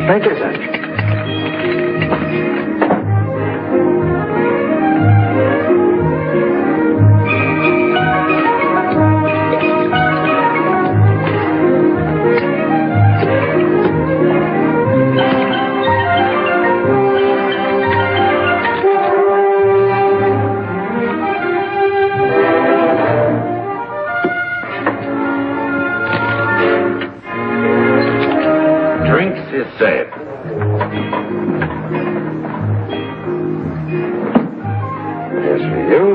Thank you, sir. Say it. Here's for you.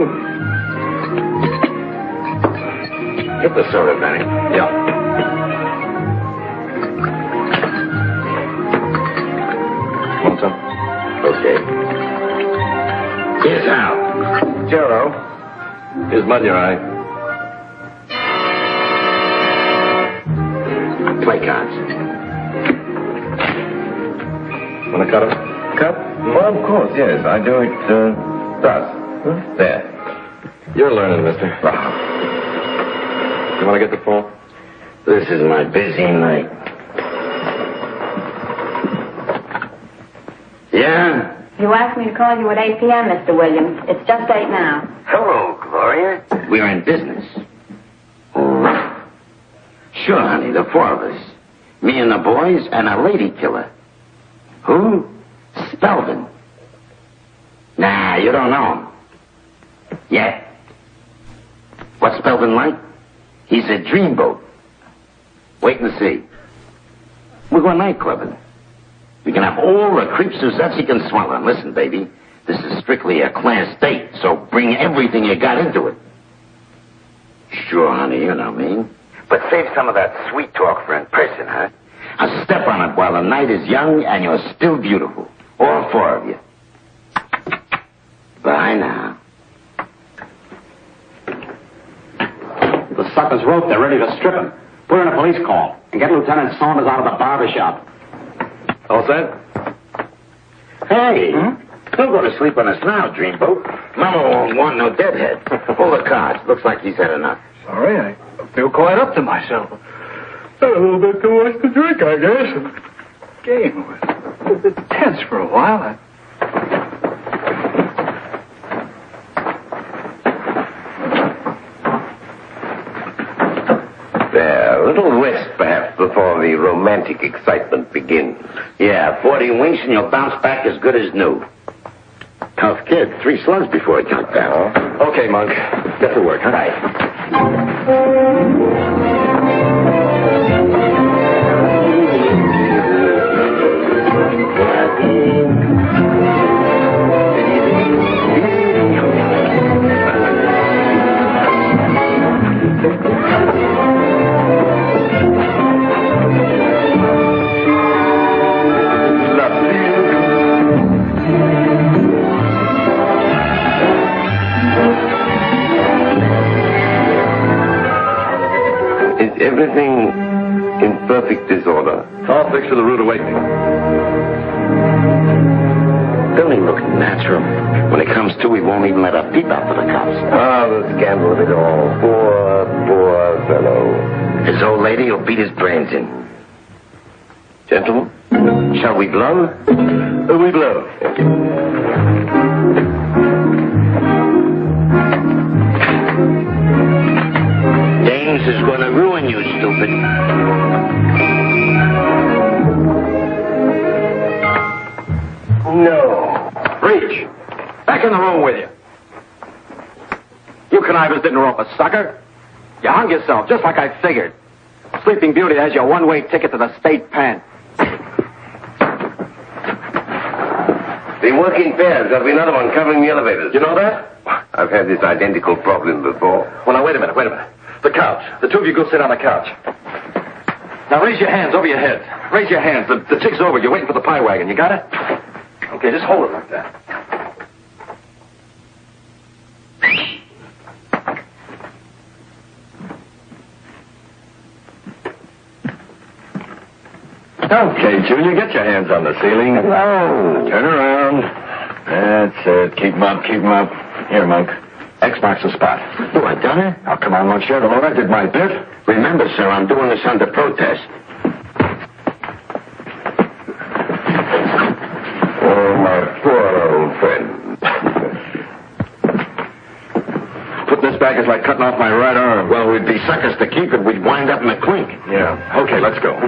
Get the soda, Benny. Yeah. Want some? Okay. Here's Hal. Jero. Here's mud in your eye. Play cards. Want to cut him? Cut? Well, of course, yes. I do it, thus. There. You're learning, mister. You want to get the phone? This is my busy night. Yeah? You asked me to call you at 8 p.m., Mr. Williams. It's just 8 now. Hello, Gloria. We're in business. Oh. Sure, honey, the four of us. Me and the boys and a lady killer. Who? Spelvin. Nah, you don't know him. Yet. What's Spelvin like? He's a dreamboat. Wait and see. We're going nightclubbing. We can have all the creep sucettes you can swallow. And listen, baby, this is strictly a class date, so bring everything you got into it. Sure, honey, you know me. But save some of that sweet talk for in person, huh? I'll step on it while the night is young and you're still beautiful. All four of you. Bye now. The sucker's roped. They're ready to strip him. Put in a police call and get Lieutenant Saunders out of the barber shop. All set? Hey, don't go to sleep on us now, Dreamboat. Mama won't want no deadhead. Pull the cards. Looks like he's had enough. Sorry, I feel quite up to myself. A little bit too much to drink, I guess. The game was a bit tense for a while. There, a little rest, perhaps, before the romantic excitement begins. Yeah, 40 winks and you'll bounce back as good as new. Tough kid. 3 slugs before he got down. Okay, Monk. Get to work, huh? Right. Everything in perfect disorder. I'll fix for the rude awakening. Don't he look natural? When it comes to, he won't even let a peep out for the cops. The scandal of it all. Poor fellow. His old lady will beat his brains in. Gentlemen? Shall we blow? We blow. Thank you. James is going to ruin you, stupid. No. Reach. Back in the room with you. You connivers didn't rope a sucker. You hung yourself, just like I figured. Sleeping Beauty has your one-way ticket to the state pen. They work in pairs. There'll be another one covering the elevators. You know that? I've had this identical problem before. Well, now, wait a minute. The couch. The two of you go sit on the couch. Now, raise your hands over your head. Raise your hands. The jig's over. You're waiting for the pie wagon. You got it? Okay, just hold it like that. Okay, Junior, get your hands on the ceiling. No. Turn around. That's it. Keep 'em up. Here, Monk. X marks the spot. Oh, I done it? Oh, come on, Monsieur. I did my bit. Remember, sir, I'm doing this under protest. back is like cutting off my right arm. Well, we'd be suckers to keep it. We'd wind up in a clink. Yeah. Okay, let's go.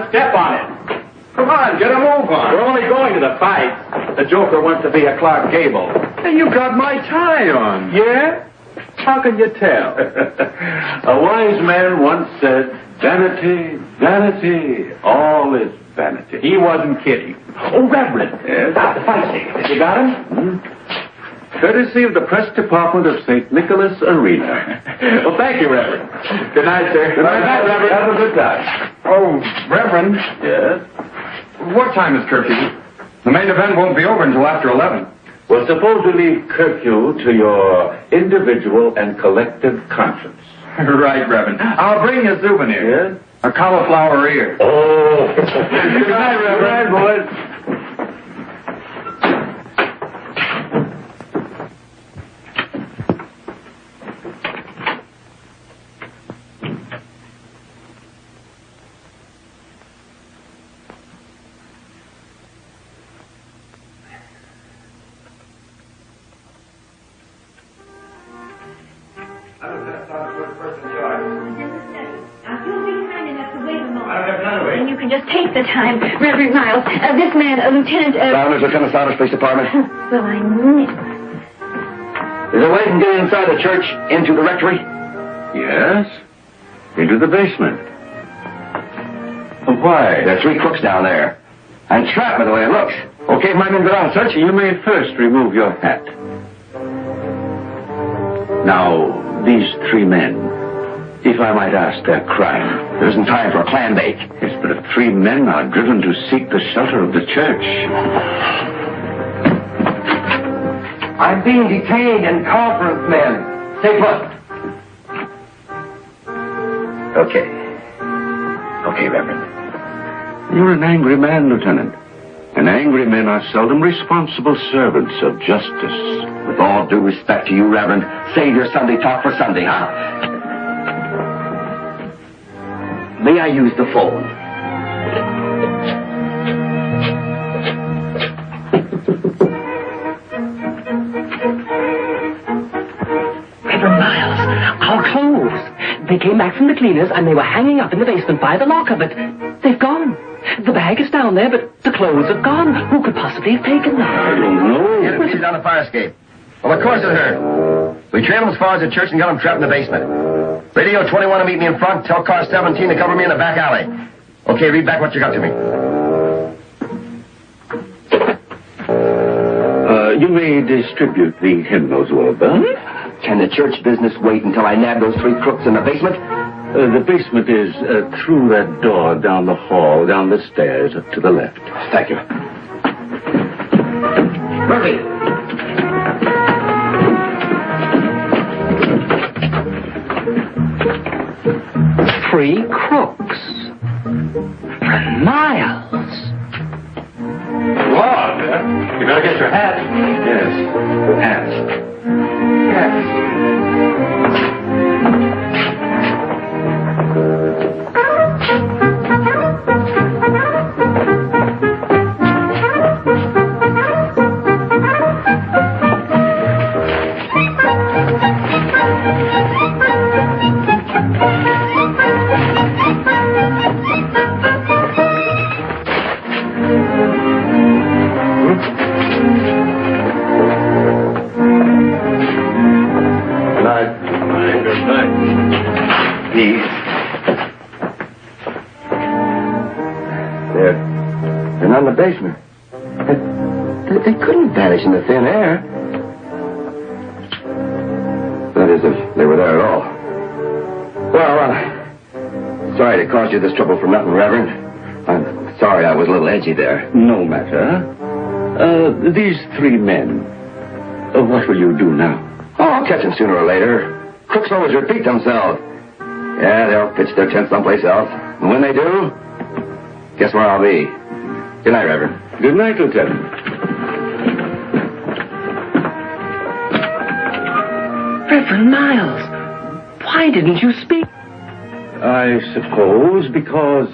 Step on it. Come on, get a move on. We're only going to the fight. The Joker wants to be a Clark Gable. Hey, you got my tie on. Yeah? How can you tell? A wise man once said, vanity, vanity, all is vanity. He wasn't kidding. Oh, Reverend. Yes? The fight scene. You got him? Courtesy of the press department of St. Nicholas Arena. Well, thank you, Reverend. Good night, sir. Good night, Reverend. Have a good time. Oh, Reverend. Yes? What time is curfew? The main event won't be over until after 11. Well, suppose we leave curfew to your individual and collective conscience. Right, Reverend. I'll bring you a souvenir. Yes? A cauliflower ear. Oh. Good night, Reverend. Good night, boys. And you can just take the time. Reverend Miles, this man, Lieutenant... Saunders, Lieutenant Saunders, Police Department. Well, I knew it. Is there a way to get inside the church into the rectory? Yes? Into the basement. Why? There are 3 crooks down there. And trapped by the way it looks. Okay, if my men go down and search You may first remove your hat. Now, these 3 men, if I might ask their crime. There isn't time for a clam bake. Yes, but if 3 men are driven to seek the shelter of the church. I'm being detained in conference, men. Stay put. Okay. Okay, Reverend. You're an angry man, Lieutenant. And angry men are seldom responsible servants of justice. With all due respect to you, Reverend, save your Sunday talk for Sunday, huh? May I use the phone? Reverend Miles, our clothes. They came back from the cleaners and they were hanging up in the basement by the locker, but they've gone. The bag is down there, but The clothes are gone. Who could possibly have taken them? I don't know. She's on the fire escape. Well, of course it's her. We trailed him as far as the church and got him trapped in the basement. Radio 21 to meet me in front. Tell car 17 to cover me in the back alley. Okay, read back what you got to me. You may distribute the hymnals, Wilbur. Can the church business wait until I nab those 3 crooks in the basement? The basement is through that door, down the hall, down the stairs, up to the left. Thank you. Murphy! 3 crooks. For miles. Lord, you better get your hat. Yes, hats. They're not in the basement. They couldn't vanish in the thin air. That is, if they were there at all. Well, sorry to cause you this trouble for nothing, Reverend. I'm sorry I was a little edgy there. No matter. These 3 men. What will you do now? Oh, I'll catch them sooner or later. Crooks always repeat themselves. Yeah, they'll pitch their tent someplace else. And when they do, guess where I'll be. Good night, Reverend. Good night, Lieutenant. Reverend Miles, why didn't you speak? I suppose because...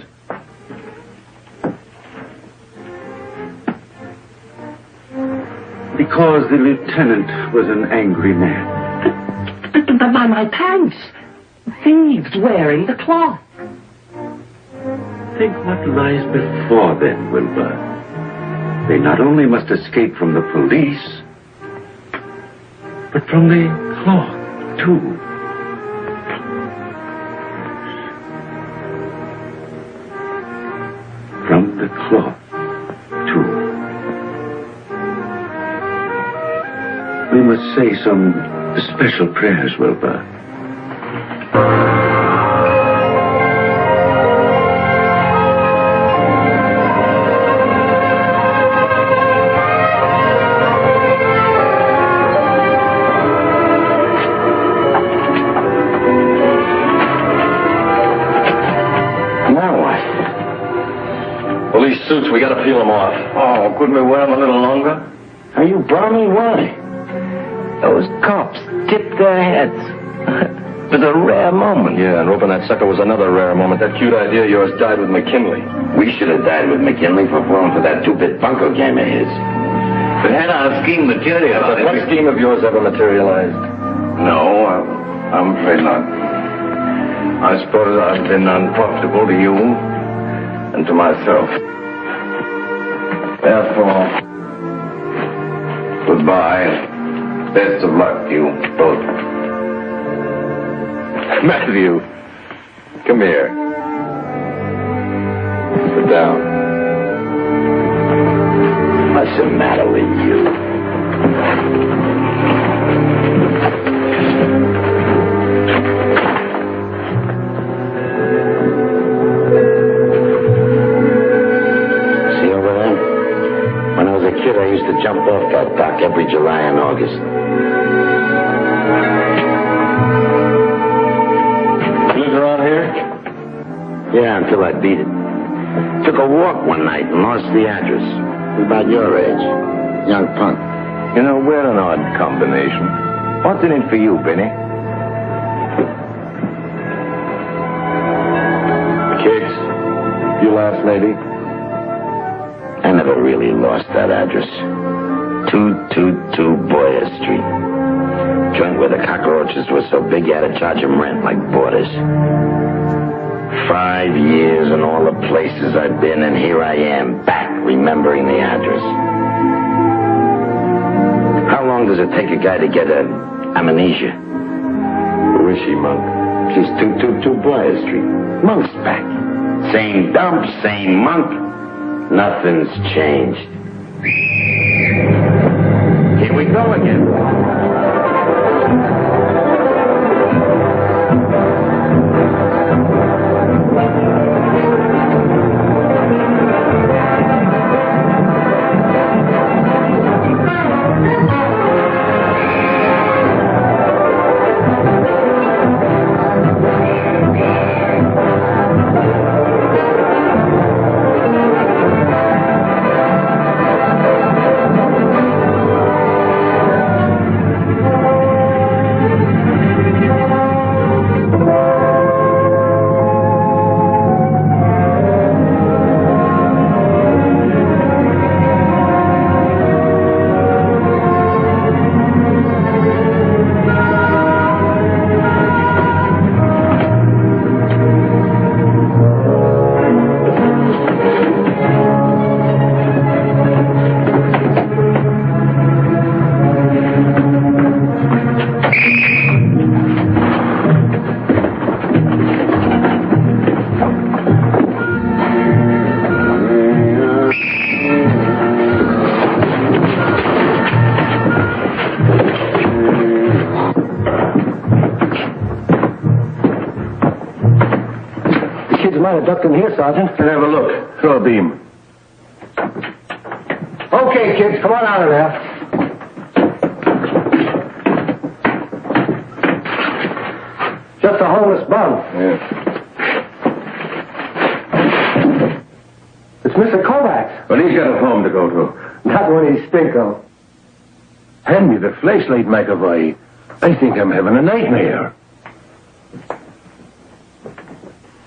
Because the lieutenant was an angry man. But my pants. Thieves wearing the cloth. Think what lies before them, Wilbur. They not only must escape from the police, but from the cloth, too. From the cloth, too. We must say some special prayers, Wilbur. Police suits, we gotta peel them off. Oh, couldn't we wear them a little longer? Are you balmy? Why? Those cops tipped their heads. It was a rare moment. Yeah, and roping that sucker was another rare moment. That cute idea of yours died with McKinley. We should have died with McKinley for falling for that 2-bit bunco game of his. If it had our scheme materialized... But what scheme of yours ever materialized? No, I'm afraid not. I suppose I've been unprofitable to you and to myself. Therefore, goodbye. Best of luck to you both. Matthew, come here. Sit down. What's the matter with you? See over there? When I was a kid, I used to jump off that dock every July and August. Yeah, until I beat it. Took a walk one night and lost the address. About your age. Young punk. You know, we're an odd combination. What's in it for you, Benny? Kicks. You last, maybe? I never really lost that address. 222 Boyer Street. Joint where the cockroaches were so big you had to charge them rent like boarders. 5 years and all the places I've been, and here I am, back remembering the address. How long does it take a guy to get amnesia? Who is she, Monk? She's 222 Briar Street. Monk's back. Same dump, same monk. Nothing's changed. Here we go again. might have ducked in here, Sergeant. Let's have a look. Throw a beam. Okay, kids, come on out of there. Just a homeless bum. Yeah. It's Mr. Kovacs. Well, he's got a home to go to. Not when he's stinko. Hand me the flashlight, McAvoy. I think I'm having a nightmare.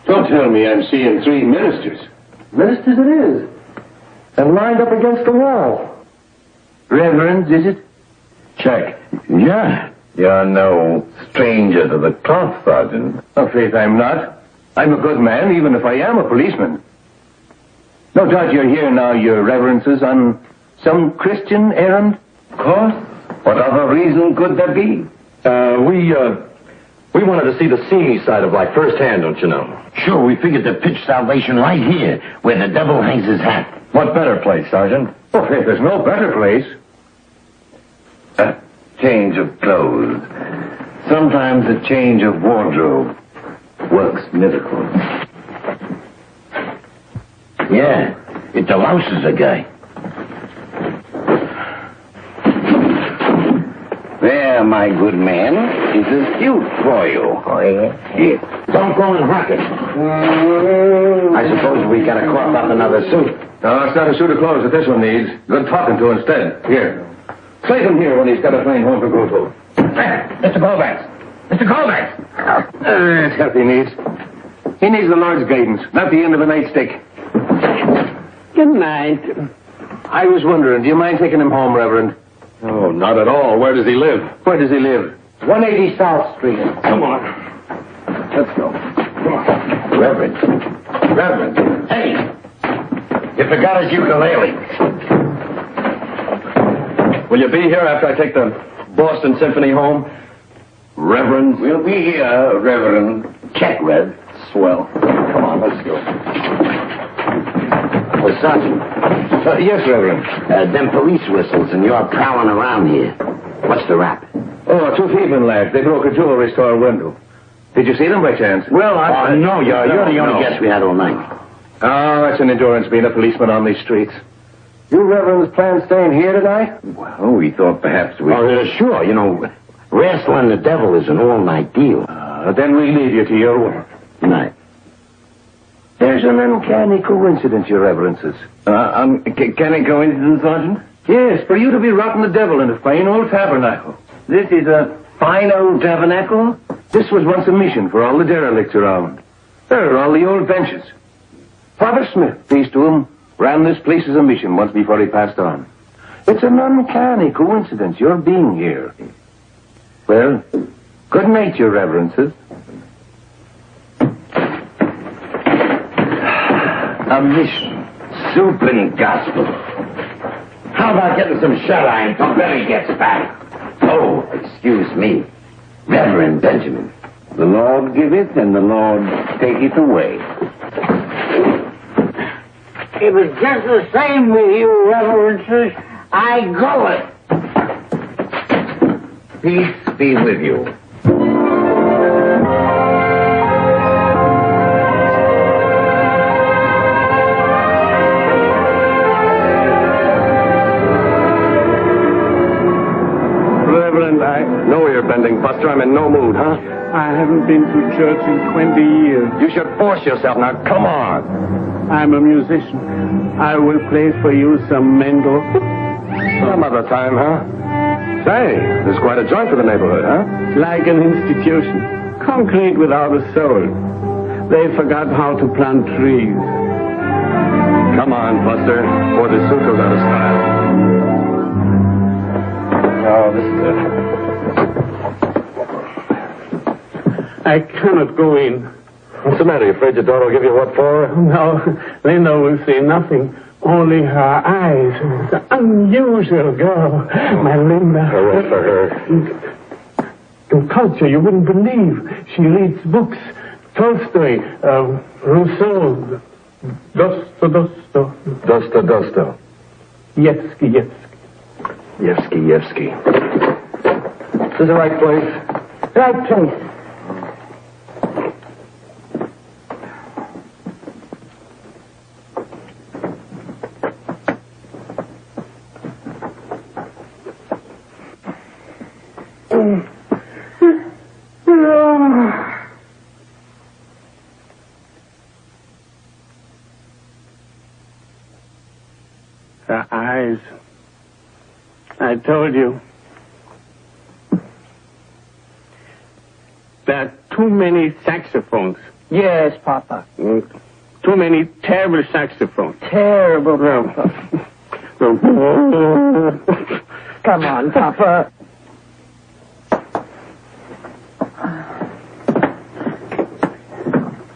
Don't tell me I'm seeing 3 ministers. Ministers it is. And lined up against the wall. Reverends, is it? Check. Yeah. You're no stranger to the cloth, Sergeant. Oh, faith, I'm not. I'm a good man, even if I am a policeman. No doubt you're here now, your reverences, on some Christian errand? Of course. What other reason could there be? We wanted to see the seamy side of life firsthand, don't you know? Sure, we figured to pitch salvation right here, where the devil hangs his hat. What better place, Sergeant? Oh, faith, there's no better place. A change of clothes. Sometimes a change of wardrobe works miracles. Yeah, it delouses a guy. There, my good man, is a suit for you. Oh, yeah? Here, don't go and hock it. I suppose we gotta cough up another suit. No, it's not a suit of clothes that this one needs. Good talking to instead. Here. Slate him here when he's got a fine home to go to. Mr. Kovacs! Mr. Kovacs! That's help he needs. He needs the Lord's guidance, not the end of a nightstick. Good night. I was wondering, do you mind taking him home, Reverend? Oh, not at all. Where does he live? Where does he live? 180 South Street. Come on. Let's go. Come on. Reverend. Hey! You forgot his ukulele. Will you be here after I take the Boston Symphony home? Reverend? We'll be here, Reverend. Check, Rev. Swell. Come on, let's go. Well, Sergeant. Yes, Reverend. Them police whistles and you're prowling around here. What's the rap? Oh, 2 thieving lads. They broke a jewelry store window. Did you see them by chance? Well, no, you're the only guest we had all night. Oh, that's an endurance being a policeman on these streets. You reverends plan staying here tonight? Well, we thought perhaps we... Oh, sure. You know, wrestling the devil is an all-night deal. Then we leave you to your work. Night. There's an uncanny coincidence, your reverences. Uncanny coincidence, Sergeant? Yes, for you to be rotting the devil in a fine old tabernacle. This is a fine old tabernacle? This was once a mission for all the derelicts around. There are all the old benches. Father Smith, peace to him, ran this place as a mission once before he passed on. It's an uncanny coincidence, your being here. Well, good night, your reverences. A mission. soup and gospel. How about getting some shut-eye until Benny gets back? Oh, excuse me. Reverend Benjamin. The Lord giveth and the Lord taketh away. It was just the same with you, reverences. I go it. Peace be with you. Reverend, I know you're bending, Buster. I'm in no mood, huh? I haven't been to church in 20 years. You should force yourself. Now, come on. I'm a musician. I will play for you some Mendel. Some other time, huh? Say, this is quite a joint for the neighborhood, huh? Like an institution. Concrete without a soul. They forgot how to plant trees. Come on, Buster, before this suit goes out of style. Oh, this is it. I cannot go in. What's the matter? You afraid your daughter will give you what for? No, Linda will see nothing. Only her eyes. It's an unusual girl. My Linda. Hooray for her. In culture, you wouldn't believe. She reads books. Tolstoy, Rousseau, Dostoevsky. Yevsky. Is this the right place? Right place. Her eyes. I told you. There are too many saxophones. Yes, Papa. Too many terrible saxophones. Terrible, Papa. Come on, Papa.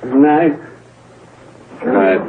Good night. Good night.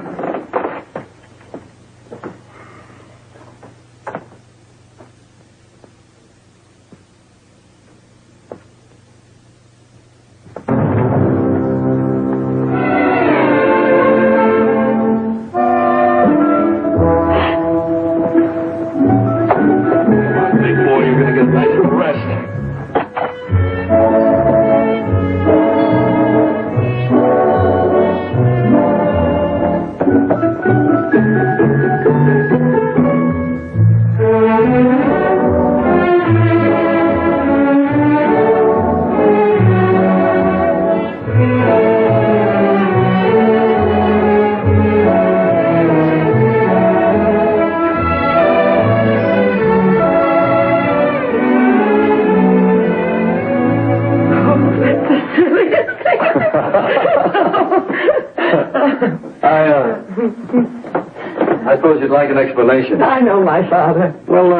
I suppose you'd like an explanation. I know, my father. Well,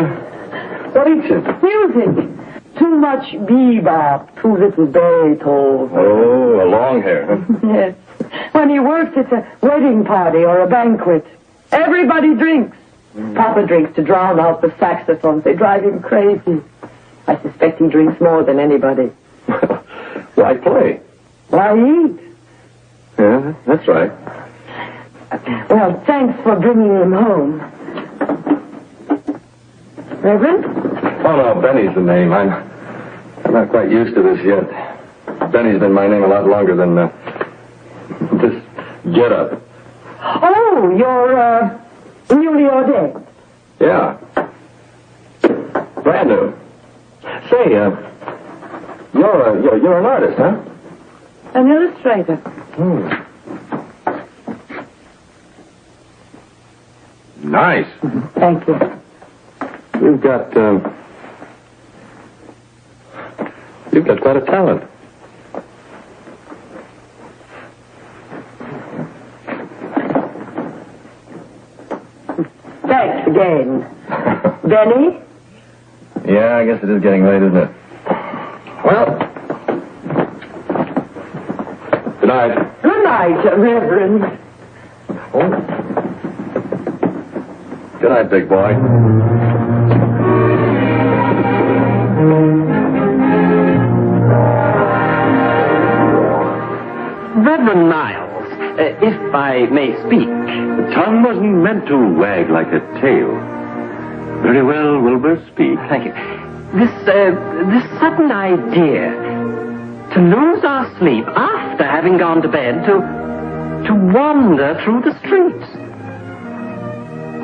what eats it? Music. Too much bebop, too little Beethoven. Oh, a long hair, huh? Yes. When he works, it's a wedding party or a banquet. Everybody drinks. Papa drinks to drown out the saxophones. They drive him crazy. I suspect he drinks more than anybody. Why play? Why eat? Yeah, that's right. Well, thanks for bringing him home. Reverend? Oh, no, Benny's the name. I'm not quite used to this yet. Benny's been my name a lot longer than this get-up. Oh, you're newly ordained. Yeah. Brand new. Say, you're an artist, huh? An illustrator. Nice. Thank you. You've got quite a talent. Thanks again. Benny? Yeah, I guess it is getting late, isn't it? Well, good night. Good night, Reverend. Oh. night, big boy. Reverend Miles, if I may speak. The tongue wasn't meant to wag like a tail. Very well, Wilbur, speak. Thank you. This sudden idea to lose our sleep after having gone to bed, to wander through the streets,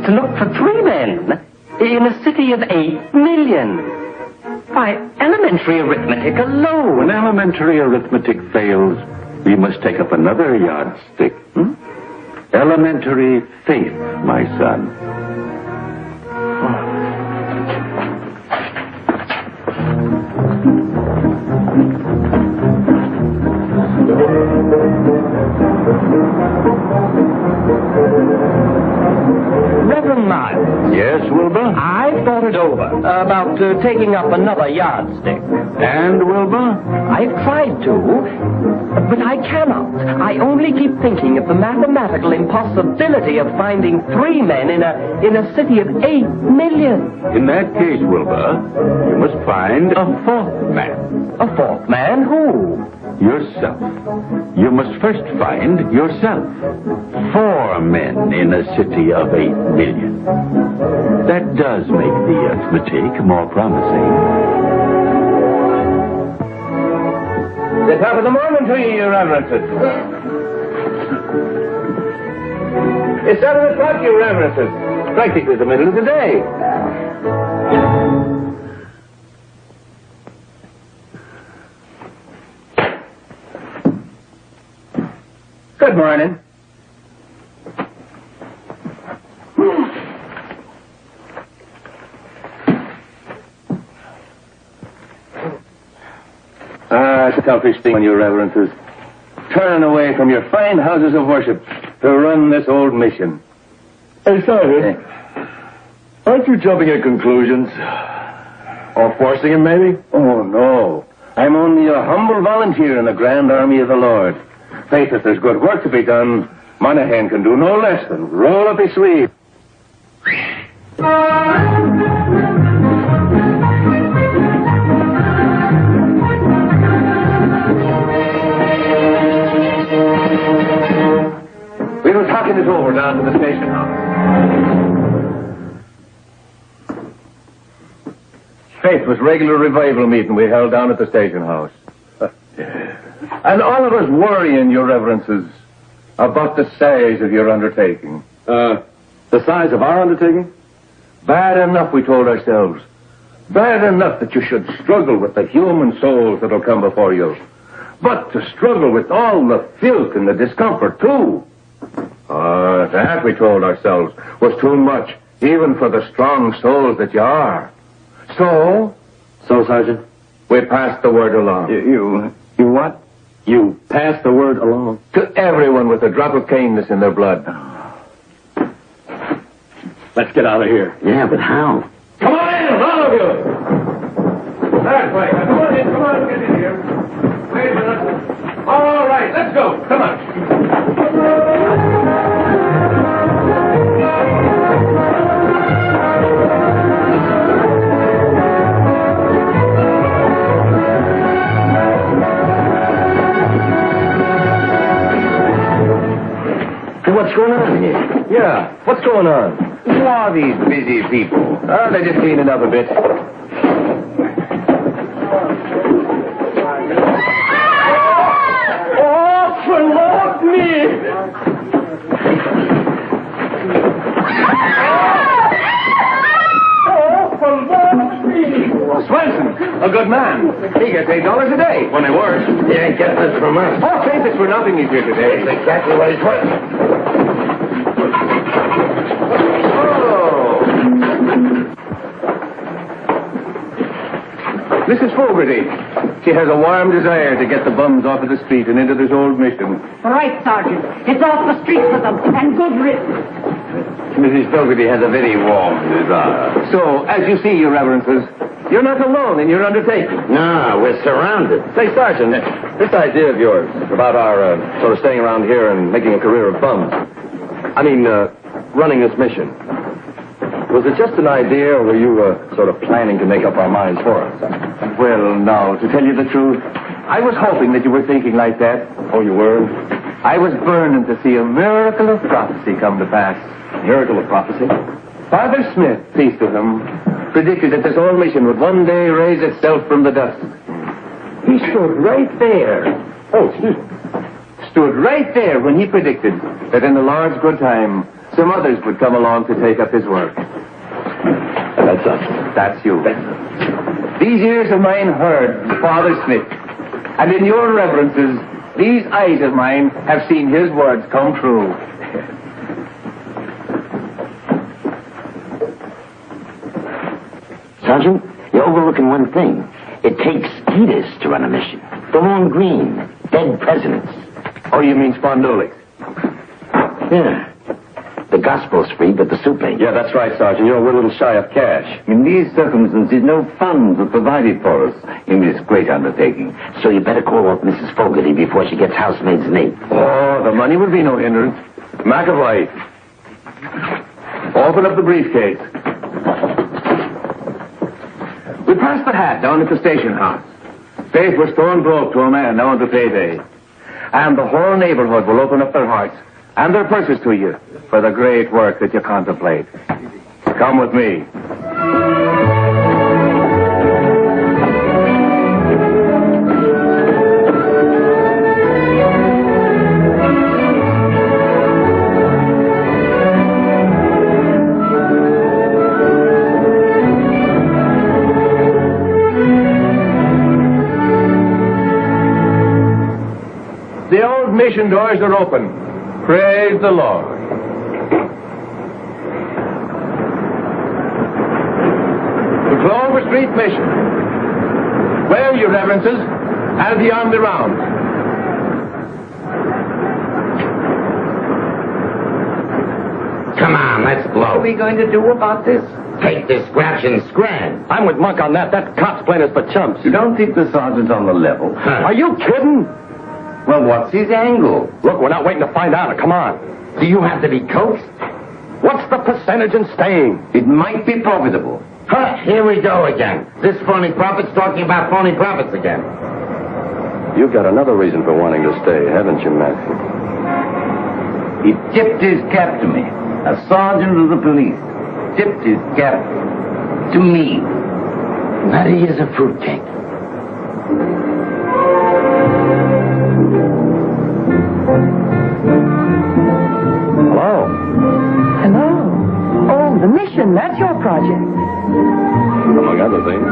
to look for 3 men in a city of 8 million. Why, elementary arithmetic alone. When elementary arithmetic fails, we must take up another yardstick. Elementary faith, my son. Reverend Miles. Yes, Wilbur? I've thought it over about taking up another yardstick. And, Wilbur? I've tried to, but I cannot. I only keep thinking of the mathematical impossibility of finding 3 men in a city of 8 million. In that case, Wilbur, you must find a 4th man. A 4th man? Who? Yourself. You must first find yourself. 4 men in a city of 8 million. That does make the arithmetic more promising. The top of the morning to you, Your Reverences. It's 7 o'clock, Your Reverences. Practically the middle of the day. Good morning. It's a selfish thing, Your Reverences. Turning away from your fine houses of worship to run this old mission. Hey, Sergeant. Aren't you jumping at conclusions? Or forcing him, maybe? Oh, no. I'm only a humble volunteer in the grand army of the Lord. Faith, if there's good work to be done, Monahan can do no less than roll up his sleeve. We were talking it over down to the station house. Faith was regular revival meeting we held down at the station house. And all of us worrying, Your Reverences, about the size of your undertaking. The size of our undertaking? Bad enough, we told ourselves. Bad enough that you should struggle with the human souls that'll come before you. But to struggle with all the filth and the discomfort, too. That, we told ourselves, was too much, even for the strong souls that you are. So, Sergeant? We passed the word along. You what? You passed the word along? To everyone with a drop of caneness in their blood. Let's get out of here. Yeah, but how? Come on in, all of you! That way. Come on, get in here. Wait a minute. All right, let's go. Come on. What's going on here? Yeah, what's going on? Who are these busy people? They're just cleaning up a bit. Oh, promote me! Oh, promote me! Swenson, a good man. He gets $8 a day when he works. He ain't getting this from us. Oh, Faith, it's for nothing he's here today. That's exactly what he's worth. Mrs. Fogarty. She has a warm desire to get the bums off of the street and into this old mission. Right, Sergeant. It's off the street for them, and good riddance. Mrs. Fogarty has a very warm desire. So, as you see, Your Reverences, you're not alone in your undertaking. No, we're surrounded. Say, Sergeant, this idea of yours about our sort of staying around here and making a career of bums. I mean, running this mission. Was it just an idea, or were you sort of planning to make up our minds for us? Well, no, to tell you the truth, I was hoping that you were thinking like that. Oh, you were? I was burning to see a miracle of prophecy come to pass. Miracle of prophecy? Father Smith, peace to him, predicted that this old mission would one day raise itself from the dust. He stood right there. Oh, excuse me. Stood right there when he predicted that in the Lord's good time, some others would come along to take up his work. That's us. That's you. These ears of mine heard Father Smith, and in your reverences, these eyes of mine have seen his words come true. Sergeant, you're overlooking one thing. It takes eaters to run a mission. The long green, dead presidents. Oh, you mean spondulics? Yeah. The gospel's free, but the soup ain't. Yeah, that's right, Sergeant. You know, we're a little shy of cash. In these circumstances, no funds are provided for us in this great undertaking. So you better call up Mrs. Fogarty before she gets housemaid's name. Oh, the money would be no hindrance. McAvoy, open up the briefcase. We passed the hat down at the station house. Faith was stone broke to a man now on the payday. And the whole neighborhood will open up their hearts and their purses to you for the great work that you contemplate. Come with me. The old mission doors are open. Praise the Lord. The Clover Street mission. Well, your reverences, I'll be on the round. Come on, let's blow. What are we going to do about this? Take this scratch and scran. I'm with Monk on that. That cop's playing us for chumps. You don't think the sergeant's on the level? Are you kidding? Well, what's his angle? Look, we're not waiting to find out. Come on. Do you have to be coaxed? What's the percentage in staying? It might be profitable. Huh, here we go again. This phony prophet's talking about phony prophets again. You've got another reason for wanting to stay, haven't you, Matthew? He tipped his cap to me. A sergeant of the police tipped his cap to me. Nutty as a fruitcake. Hello. Hello. Oh, the mission, that's your project. Among other things.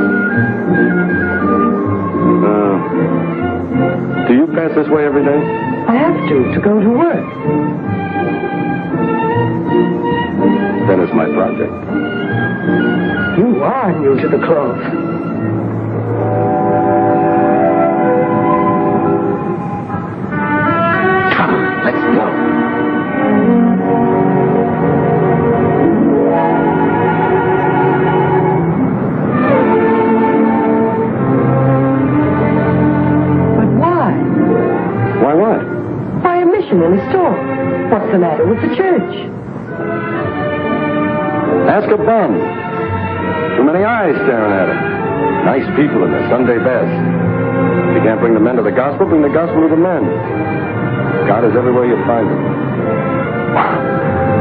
Do you pass this way every day? I have to go to work. Then it's my project. You are new to the clothes. Come on, let's go. But why? Why what? Why a mission in a store? What's the matter with the church? Ask a bum. Too many eyes staring at him. Nice people in their Sunday best. If you can't bring the men to the gospel, bring the gospel to the men. God is everywhere you find him.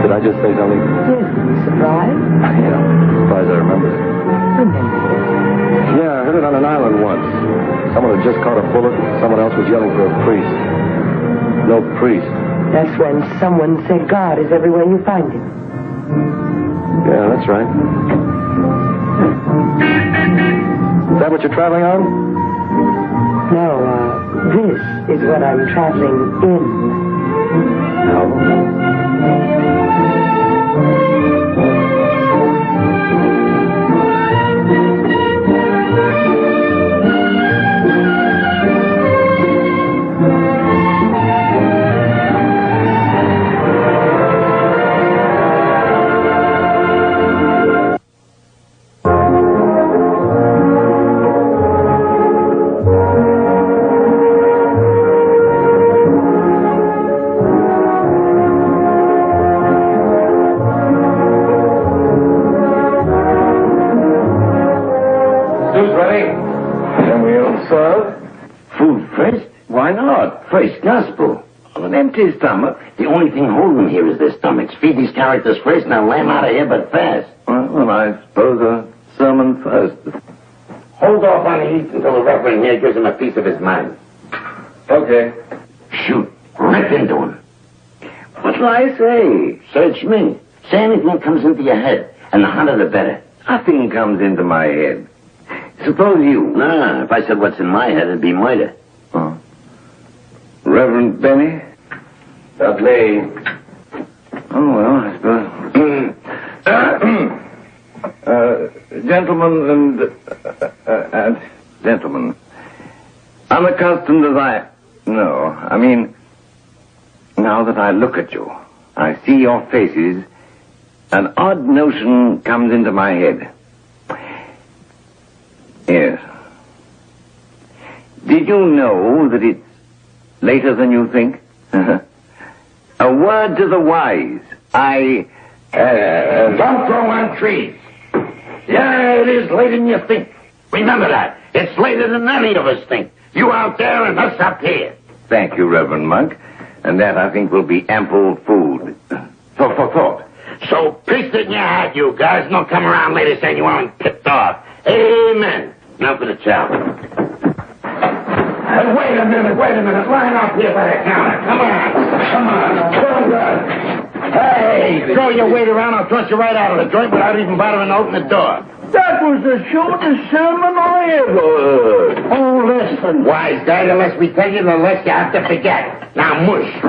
Did I just say something? Yes, surprise. Yeah, surprised I remember it. Remember. Yeah, I heard it on an island once. Someone had just caught a bullet and someone else was yelling for a priest. No priest. That's when someone said God is everywhere you find him. Yeah, that's right. Is that what you're traveling on? No, this is what I'm traveling in. No. first? Why not? First gospel. On an empty stomach. The only thing holding them here is their stomachs. Feed these characters first, now lay them out of here, but fast. Well, I suppose a sermon first. Hold off on the eats until the reverend here gives him a piece of his mind. Okay. Shoot. Rip into him. What'll I say? Search me. Say anything that comes into your head, and the hotter the better. Nothing comes into my head. Suppose you... Nah, if I said what's in my head, it'd be murder. Oh. Reverend Benny? Dudley. Oh, well, I suppose... gentlemen and gentlemen, unaccustomed as I... No, I mean, now that I look at you, I see your faces, an odd notion comes into my head. Yes. Did you know that it's later than you think? A word to the wise. Don't throw on trees. Yeah, it is later than you think. Remember that. It's later than any of us think. You out there and us up here. Thank you, Reverend Monk. And that, I think, will be ample food. For thought. So paste it in your hat, you guys, and don't come around later saying you aren't tipped off. Amen. Now for the chow. Wait a minute. Line up here by the counter. Come on. Hey, throw your weight around, I'll thrust you right out of the joint without even bothering to open the door. That was the shortest sermon I ever heard. Oh, listen. Wise guy, the less we tell you, the less you have to forget. Now, mush.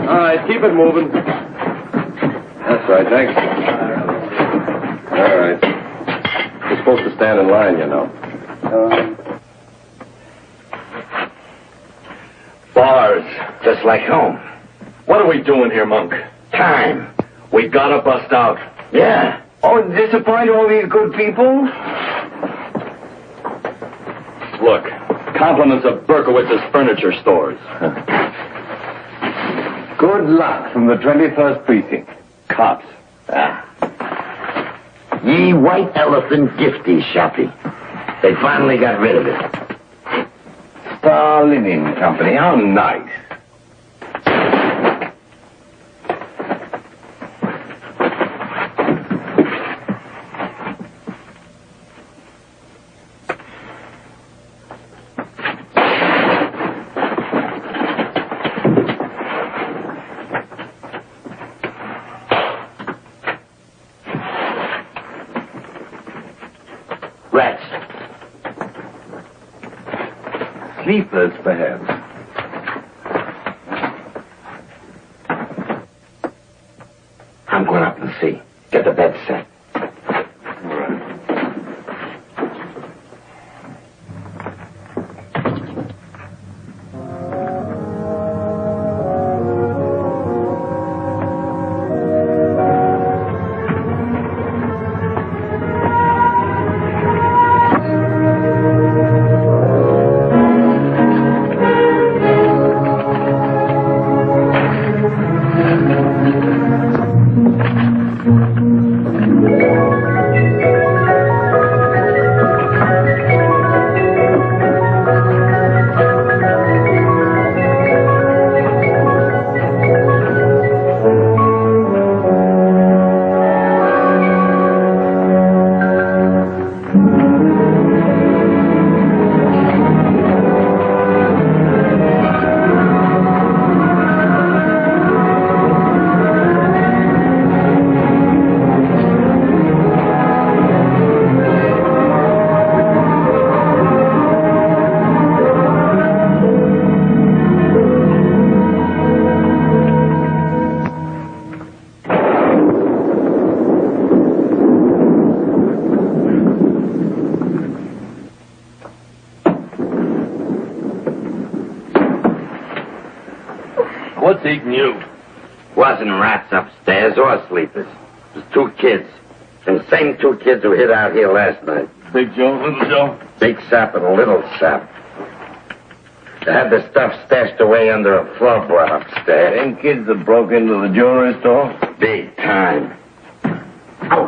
All right, keep it moving. That's right, thanks. All right. You're supposed to stand in line, you know. Bars, just like home. What are we doing here, Monk? Time. We gotta bust out. Yeah. Oh, disappoint all these good people? Look, compliments of Berkowitz's furniture stores. Good luck from the 21st precinct. Cops. Ye White Elephant Gifty Shoppy. They finally got rid of it. Star Linen Company. How nice. Rats. Sleepers, perhaps. I'm going up and see. Get the bed set. What's eating you? Wasn't rats upstairs or sleepers. It was two kids. Them same two kids who hid out here last night. Big Joe, Little Joe? Big Sap and Little Sap. They had the stuff stashed away under a floorboard upstairs. Them kids that broke into the jewelry store? Big time. Oh,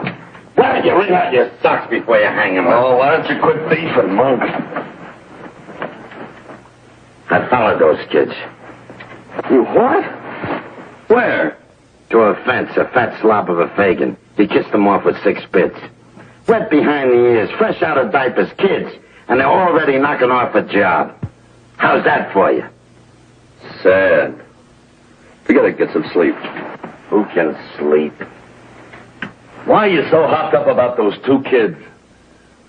why don't you wring out your socks before you hang them up? Oh, why don't you quit beefing, Monk? I followed those kids. You what? Where? To a fence, a fat slop of a Fagin. He kissed them off with 6 bits. Wet behind the ears, fresh out of diapers, kids. And they're already knocking off a job. How's that for you? Sad. We gotta get some sleep. Who can sleep? Why are you so hopped up about those 2 kids?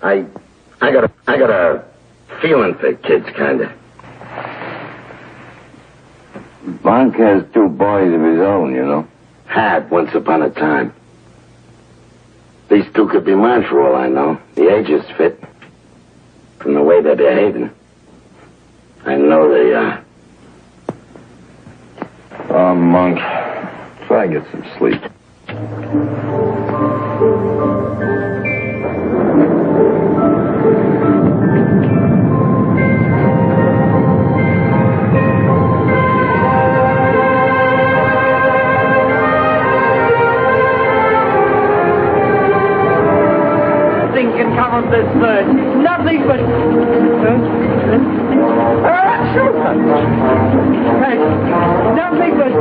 I got a feeling for kids, kinda. Monk has 2 boys of his own, you know. Had once upon a time. These 2 could be mine for all I know. The ages fit. From the way they're behaving. I know they are. Oh, Monk, try and get some sleep. Nothing can come of this bird. Nothing but... Nothing but...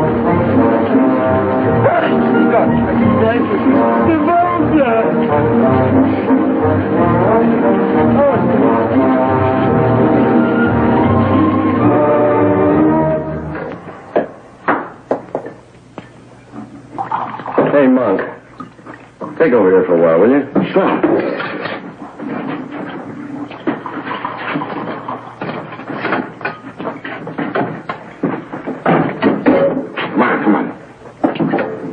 Hey, Monk, take over here for a while, will you? Sure. Come on.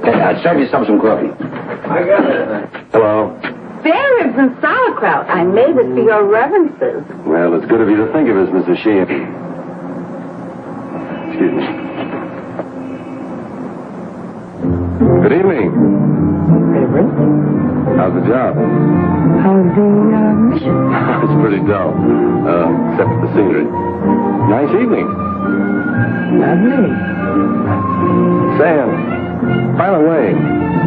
Hey, serve yourself some coffee. I got it. Hello. Spare ribs and sauerkraut. I made it for your reverences. Well, it's good of you to think of us, Mrs. Sheehan. Excuse me. Good evening. Reverend? How's the job? How's the mission? It's pretty dull, except for the scenery. Nice evening. Lovely. Sam, by the way,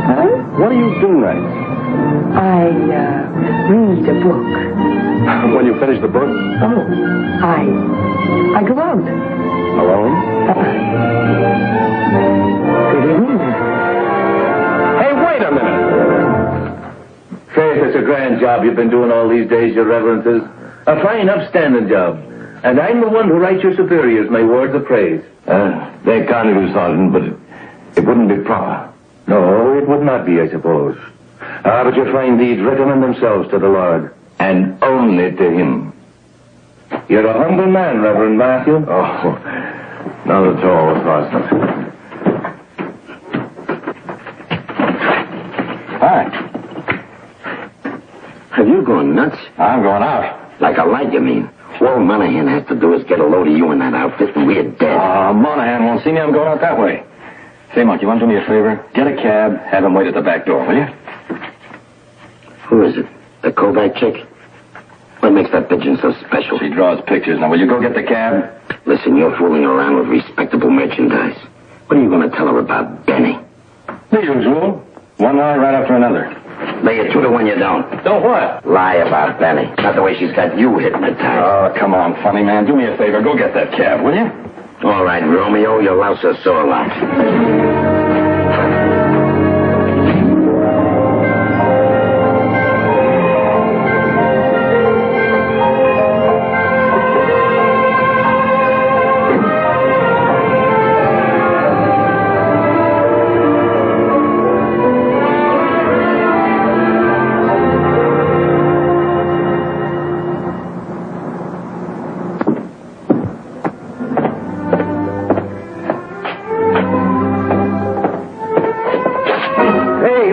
Huh? what do you do nights? I, read a book. When you finish the book? Oh, I go out. Alone? Good evening. Hey, wait a minute. Faith, it's a grand job you've been doing all these days, your reverences. A fine, upstanding job. And I'm the one who writes your superiors my words of praise. They're kind of you, Sergeant, but it wouldn't be proper. No, it would not be, I suppose. But your fine deeds recommend themselves to the Lord. And only to him. You're a humble man, Reverend Matthew. Oh, not at all, Sergeant. Hi. Have you gone nuts? I'm going out. Like a light, you mean? All Monahan has to do is get a load of you in that outfit and we're dead. Monahan won't see me. I'm going out that way. Say, Monk, you want to do me a favor? Get a cab, have him wait at the back door, will you? Who is it? The Kovacs chick? What makes that pigeon so special? She draws pictures. Now, will you go get the cab? Listen, you're fooling around with respectable merchandise. What are you going to tell her about Benny? The usual. One lie right after another. Lay it 2 to 1 you don't. Don't what? Lie about Benny. Not the way she's got you hypnotized. Oh, come on, funny man. Do me a favor. Go get that cab, will you? All right, Romeo, you'll louse her so a lot.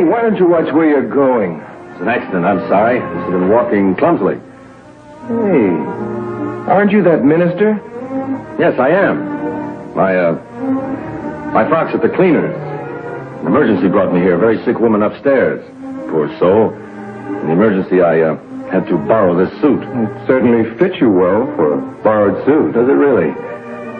Why don't you watch where you're going? It's an accident, I'm sorry. You've been walking clumsily. Hey, aren't you that minister? Yes, I am. My Fox at the cleaners. An emergency brought me here. A very sick woman upstairs. Poor soul. In the emergency, I had to borrow this suit. It certainly fits you well for a borrowed suit. Does it really?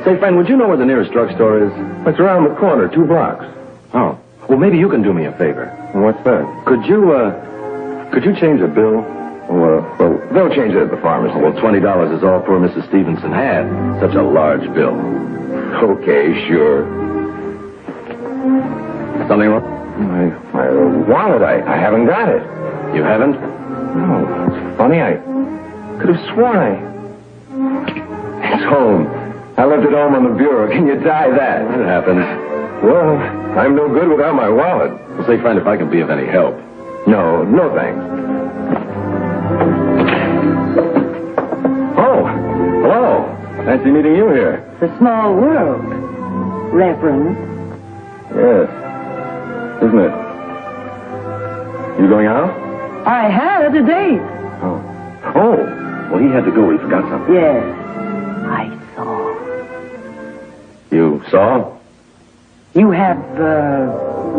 Say, friend, would you know where the nearest drugstore is? It's around the corner, 2 blocks. Oh. Well, maybe you can do me a favor. What's that? Could you change a bill? Well, they'll change it at the farmer's. Well, $20 is all poor Mrs. Stevenson had. Such a large bill. Okay, sure. Something wrong? My wallet, I haven't got it. You haven't? No, it's funny. I could have sworn It's home. I left it home on the bureau. Can you die that? It happens. Well, I'm no good without my wallet. We'll say, friend, if I can be of any help. No thanks. Oh, hello. Fancy meeting you here. It's a small world, Reverend. Yes. Isn't it? You going out? I had a date. Oh. Well, he had to go. He forgot something. Yes, I saw. You saw? You have,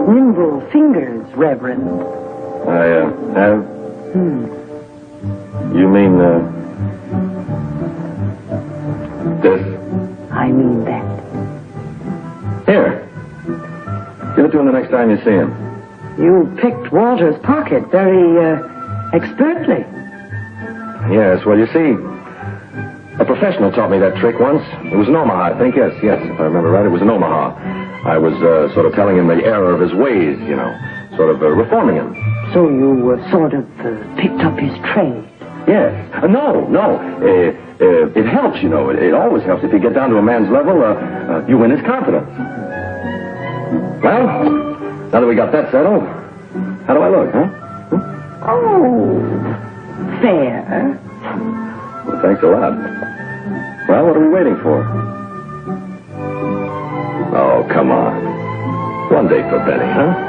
nimble fingers, Reverend. I, have? You mean, this? I mean that. Here. Give it to him the next time you see him. You picked Walter's pocket very, expertly. Yes, well, you see, a professional taught me that trick once. It was in Omaha, I think. Yes, if I remember right, it was in Omaha. I was, sort of telling him the error of his ways, you know, sort of reforming him. So you, sort of, picked up his trade? Yes. No. It helps, you know. It always helps. If you get down to a man's level, you win his confidence. Well, now that we got that settled, how do I look, huh? Oh, fair. Well, thanks a lot. Well, what are we waiting for? Oh, come on. One day for Benny, huh?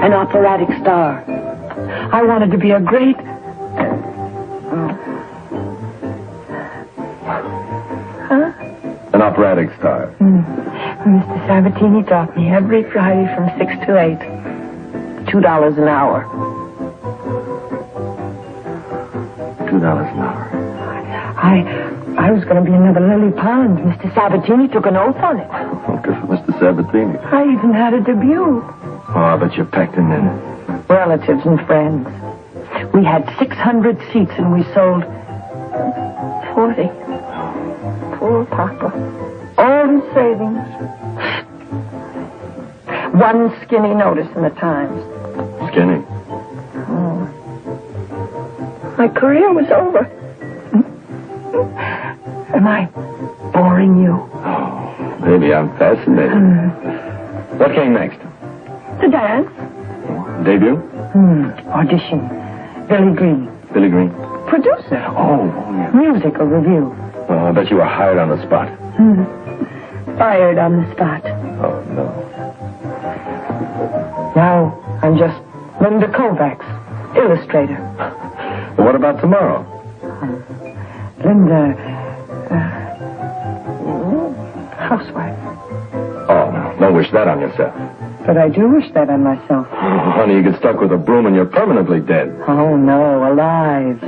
An operatic star. I wanted to be a great... Huh? An operatic star. Mr. Sabatini taught me every Friday from 6 to 8. $2 an hour. $2 an hour. I was going to be another Lily Pond. Mr. Sabatini took an oath on it. Oh, good for Mr. Sabatini. I even had a debut. Oh, but you packed him in. Relatives and friends. We had 600 seats and we sold 40. Poor Papa. All his savings. One skinny notice in the Times. Skinny? Oh. My career was over. Am I boring you? Oh, maybe I'm fascinated. What came next? The dance. Debut? Audition. Billy Green. Billy Green? Producer. Oh, yeah. Musical review. Oh, I bet you were hired on the spot. Fired on the spot. Oh, no. Now, I'm just Linda Kovacs, illustrator. Well, what about tomorrow? Linda, housewife. Oh, no. Don't wish that on yourself. But I do wish that on myself. Oh, honey, you get stuck with a broom and you're permanently dead. Oh, no, alive.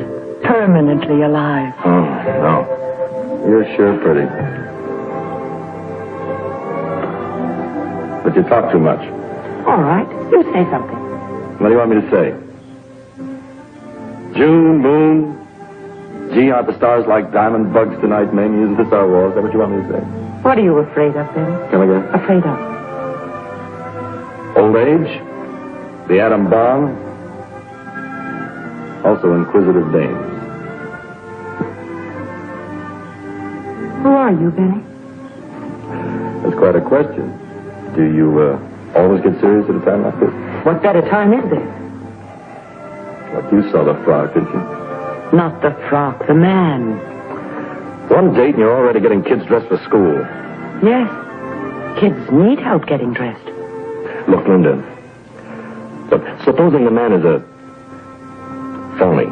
Permanently alive. Oh, no. You're sure pretty. But you talk too much. All right, you say something. What do you want me to say? June, moon. Gee, aren't the stars like diamond bugs tonight, Mamie? Isn't this our war? Is that what you want me to say? What are you afraid of, then? Come again? Afraid of? Old age, the atom bomb, also inquisitive dames. Who are you, Benny? That's quite a question. Do you always get serious at a time like this? What better time is there? Like you saw the frock, didn't you? Not the frock, the man. One date and you're already getting kids dressed for school. Yes. Kids need help getting dressed. Look, Linda, but supposing the man is a phony.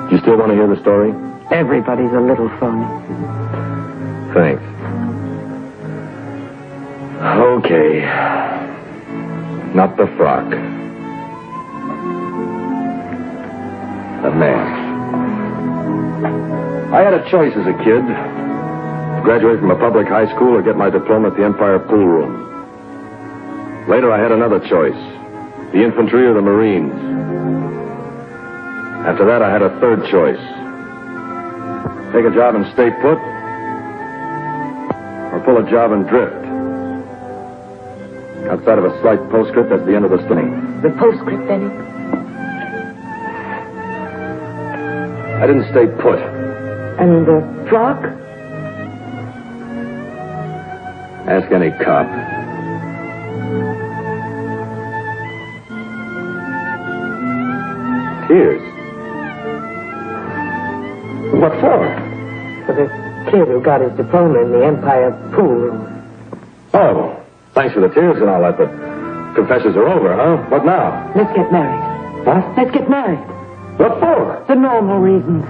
Do you still want to hear the story? Everybody's a little phony. Thanks. Okay. Not the frock. A man. I had a choice as a kid. Graduate from a public high school or get my diploma at the Empire Pool Room. Later, I had another choice. The infantry or the Marines. After that, I had a third choice. Take a job and stay put, or pull a job and drift. Outside of a slight postscript, that's the end of the story. The postscript, Benny? I didn't stay put. And the flock? Ask any cop. Tears? What for? For the kid who got his diploma in the Empire Pool Room. Oh, thanks for the tears and all that, but confessions are over, huh? What now? Let's get married. What? Let's get married. What for? The normal reasons.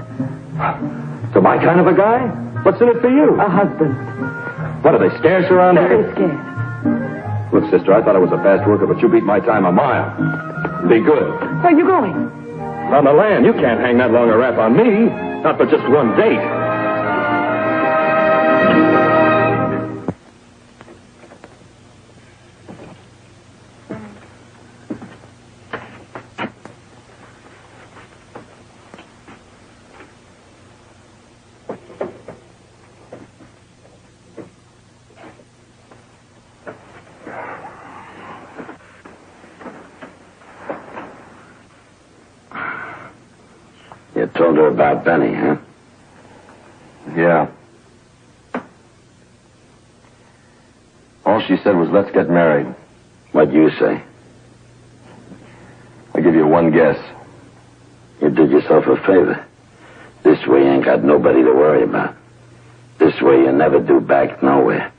To my kind of a guy? What's in it for you? A husband. What, are they scarce around Very here? scared. Look, sister, I thought I was a fast worker, but you beat my time a mile. Be good. Where are you going? On the land, you can't hang that long a rap on me. Not for just one date. You told her about Benny, huh? Yeah. All she said was, let's get married. What'd you say? I'll give you one guess. You did yourself a favor. This way you ain't got nobody to worry about. This way you never do back nowhere.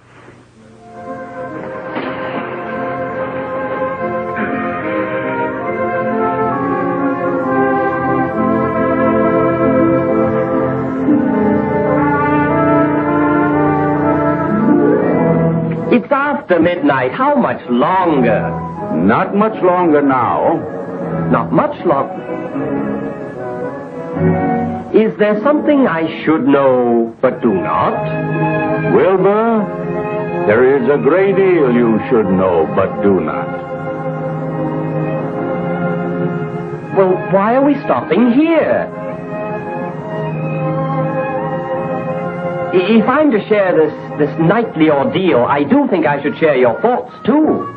It's after midnight. How much longer? Not much longer now. Not much longer. Is there something I should know but do not? Wilbur, there is a great deal you should know but do not. Well, why are we stopping here? If I'm to share this nightly ordeal, I do think I should share your thoughts, too.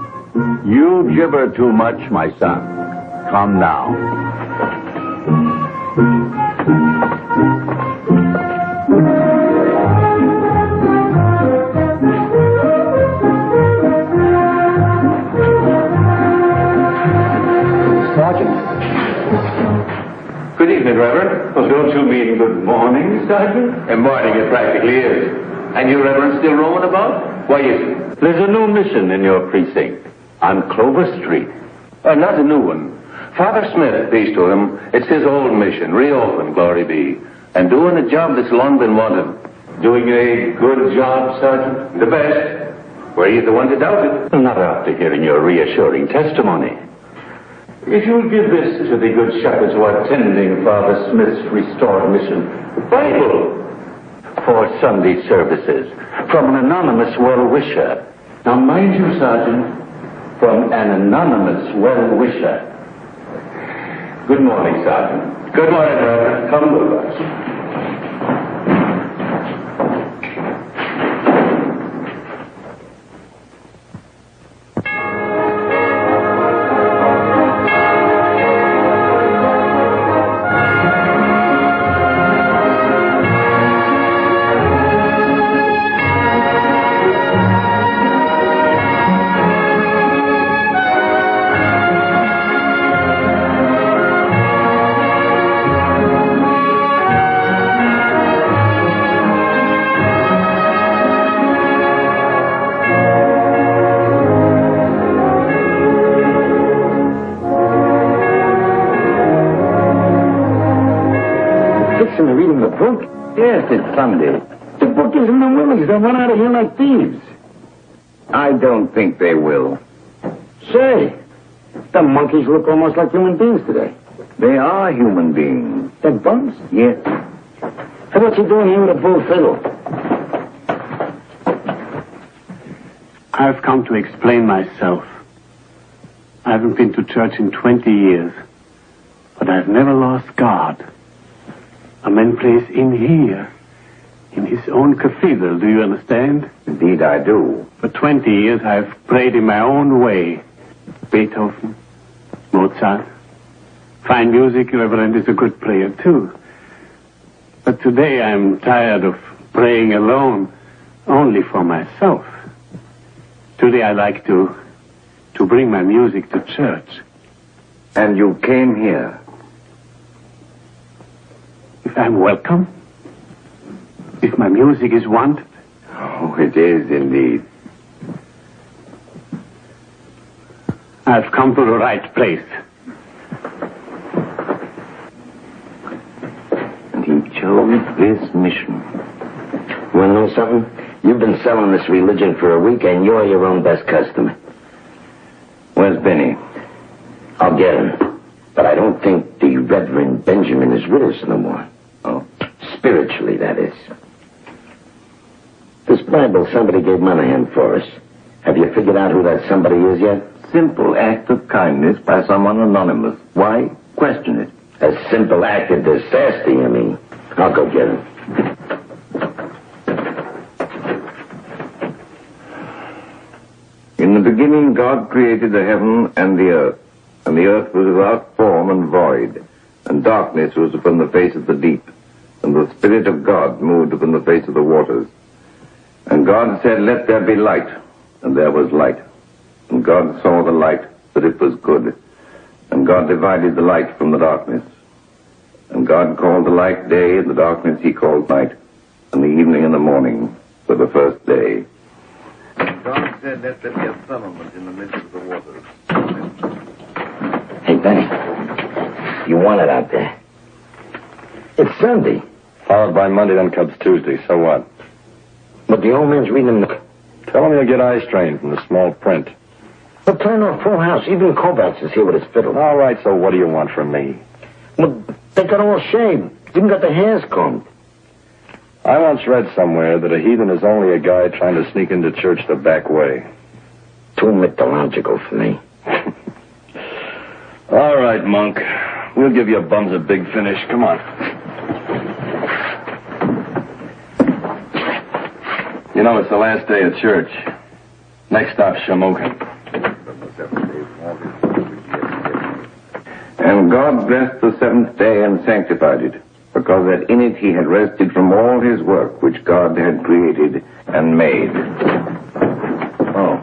You gibber too much, my son. Come now. Sergeant. Good evening, Reverend. Well, don't you mean good morning, Sergeant? And morning it practically is. And you, Reverend, still roaming about? Why is it? There's a new mission in your precinct on Clover Street. Not a new one. Father Smith, peace to him, it's his old mission, reopened, glory be. And doing a job that's long been wanted. Doing a good job, Sergeant? The best. Were you the one to doubt it? Not after hearing your reassuring testimony. If you'll give this to the good shepherds who are attending Father Smith's restored mission, the Bible, for Sunday services, from an anonymous well-wisher. Now, mind you, Sergeant, from an anonymous well-wisher. Good morning, Sergeant. Good morning, Reverend. Come with us. Reading the book? Yes, it's Sunday. The book isn't the Willies. They'll run out of here like thieves. I don't think they will. Say, the monkeys look almost like human beings today. They are human beings. They're bums? Yes. Hey, what you doing here with a bull fiddle? I've come to explain myself. I haven't been to church in 20 years, but I've never lost God. A man plays in here, in his own cathedral, do you understand? Indeed, I do. For 20 years, I've prayed in my own way. Beethoven, Mozart. Fine music, Reverend is a good player, too. But today I'm tired of praying alone, only for myself. Today I like to bring my music to church. And you came here? If I'm welcome? If my music is wanted? Oh, it is indeed. I've come to the right place. And he chose this mission. You want to know something? You've been selling this religion for a week, and you're your own best customer. Where's Benny? I'll get him. But I don't think the Reverend Benjamin is with us no more. Oh. Spiritually, that is. This Bible somebody gave Monahan for us. Have you figured out who that somebody is yet? Simple act of kindness by someone anonymous. Why question it? A simple act of disaster, you mean? I'll go get him. In the beginning, God created the heaven and the earth was without form and void, and darkness was upon the face of the deep, and the Spirit of God moved upon the face of the waters. And God said, "Let there be light," and there was light. And God saw the light, that it was good. And God divided the light from the darkness. And God called the light day, and the darkness he called night, and the evening and the morning were the first day. God said, "Let there be a firmament in the midst of the waters." Hey, Benny. You want it out there. It's Sunday. Followed by Monday, then comes Tuesday. So what? But the old man's reading the... Tell him he'll get eye strain from the small print. But turn off full house. Even Kovacs is here with his fiddle. All right, so what do you want from me? Well, they got all shaved. Even got their hairs combed. I once read somewhere that a heathen is only a guy trying to sneak into church the back way. Too mythological for me. All right, Monk. We'll give you bums a big finish. Come on. You know, it's the last day of church. Next stop, Shamokin. And God blessed the seventh day and sanctified it, because that in it he had rested from all his work which God had created and made. Oh.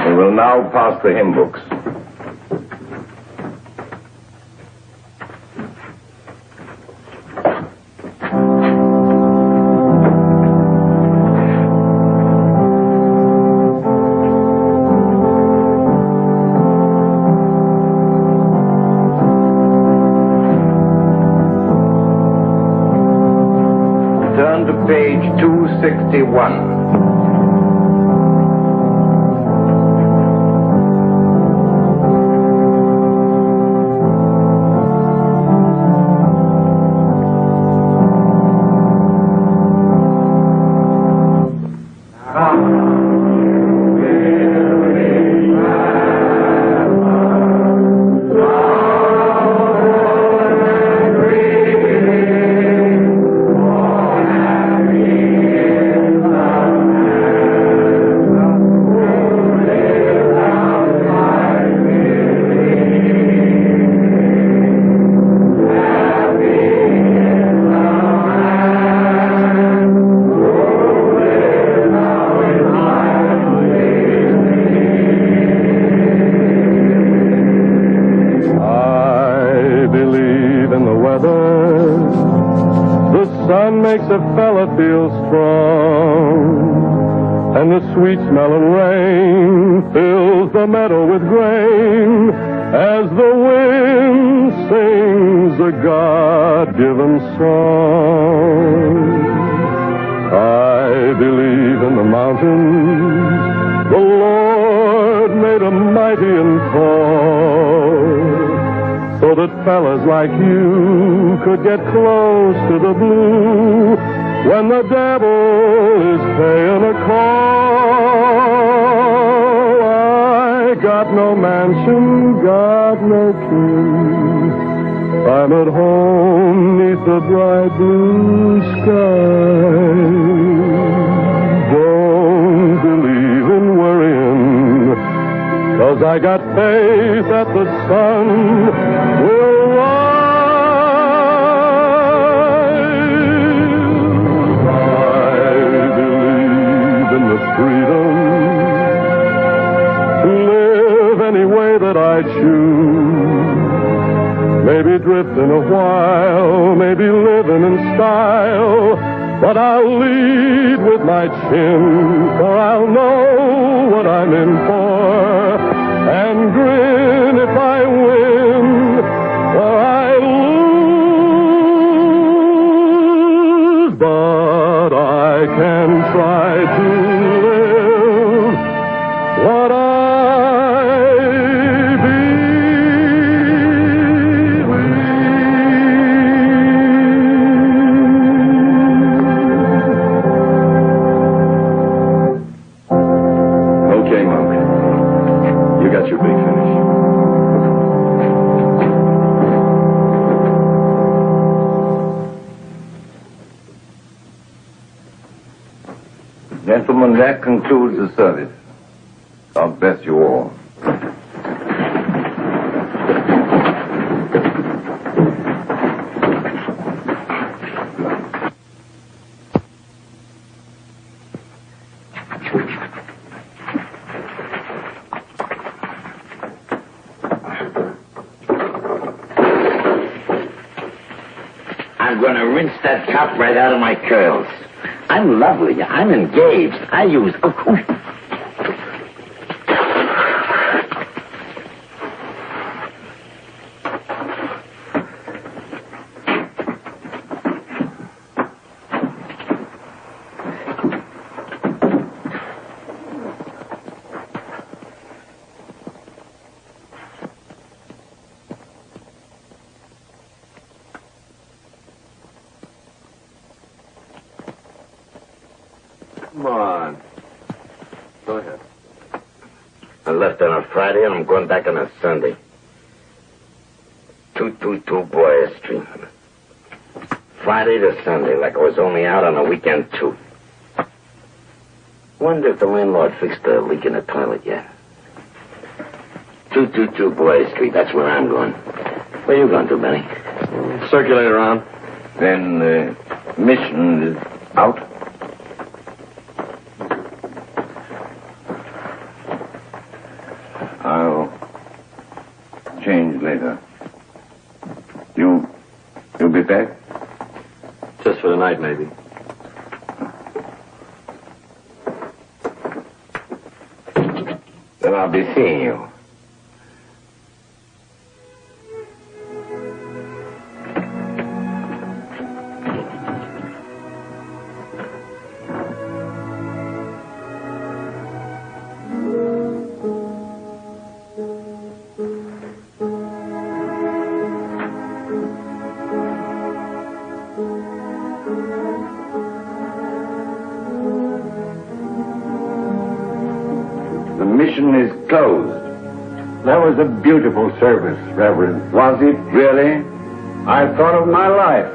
We will now pass the hymn books. Page 261. makes a fella feel strong. And the sweet smell of rain fills the meadow with grain as the wind sings a God-given song. I believe in the mountains. The Lord made 'em mighty and tall. so that fellas like you could get close to the blue when the devil is paying a call. I got no mansion, got no king. I'm at home neath the bright blue sky. Don't believe in worrying, 'cause I got faith that the sun will rise. I believe in the freedom to live any way that I choose. Maybe drifting a while, maybe living in style, but I'll lead with my chin, for I'll know what I'm in for, and grin if I win, or I lose. But I can try to live what I Gentlemen, that concludes the service. God bless you all. I'm going to rinse that top right out of my curls. I'm lovely. I'm engaged. I use... Come on. Go ahead. I left on a Friday and I'm going back on a Sunday. 222 Boyer Street. Friday to Sunday, like I was only out on a weekend, too. Wonder if the landlord fixed the leak in the toilet yet. 222 Boyer Street, that's where I'm going. Where you going to, Benny? Circulate around. Then the mission is out. I'll change later. You'll be back? Just for the night, maybe. Then I'll be seeing you. The mission is closed. That was a beautiful service, Reverend. Was it really? I thought of my life.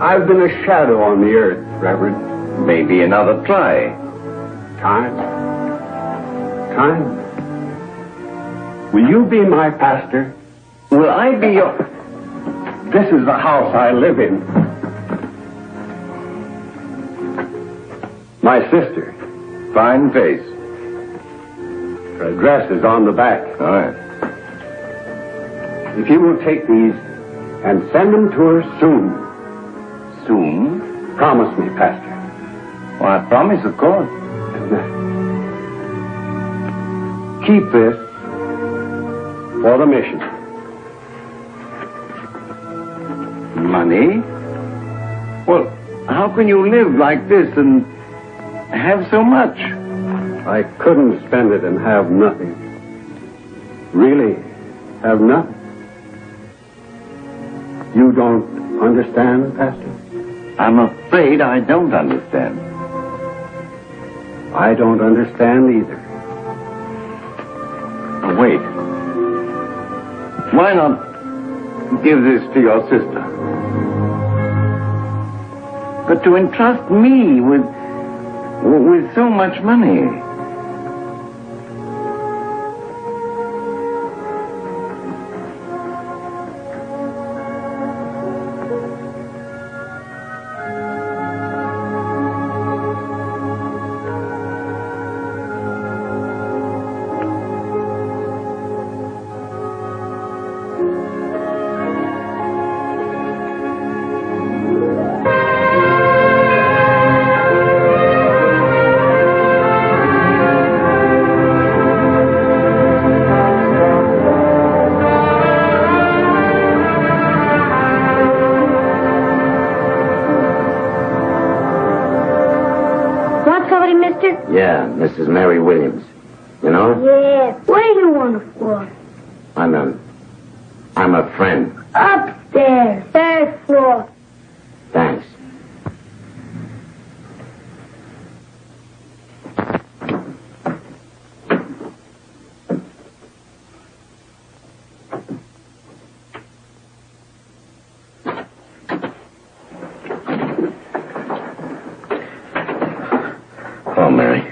I've been a shadow on the earth, Reverend. Maybe another try. Time. Will you be my pastor? Will I be your... This is the house I live in. My sister. Fine face. Her address is on the back. All right. If you will take these and send them to her soon. Soon? Promise me, Pastor. Well, I promise, of course. Keep this for the mission. Money? Well, how can you live like this and have so much? I couldn't spend it and have nothing. Really, have nothing. You don't understand, Pastor? I'm afraid I don't understand. I don't understand either. Oh, wait. Why not give this to your sister? But to entrust me with so much money. Yeah, Mrs. Mary Williams. You know? Yeah. What do you want it for? I'm a friend. Upstairs, third floor. Thanks. Oh, Mary.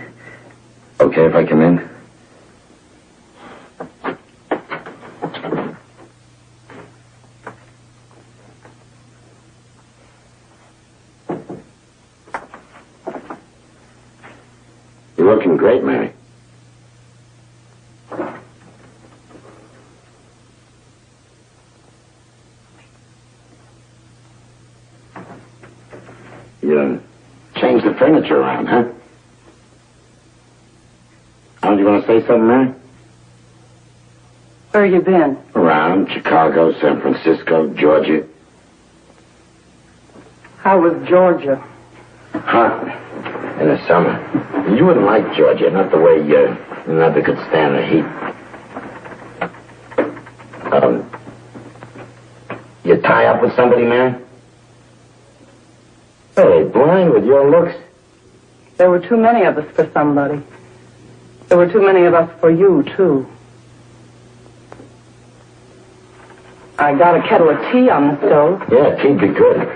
Okay if I come in? You're looking great, Mary. You changed the furniture around, huh? Oh, you want to say something, Mary? Where you been? Around Chicago, San Francisco, Georgia. How was Georgia? Hot in the summer. You wouldn't like Georgia, not the way you never could stand the heat. You tie up with somebody, Mary? Hey, blind with your looks. There were too many of us for somebody. There were too many of us for you, too. I got a kettle of tea on the stove. Yeah, tea'd be good.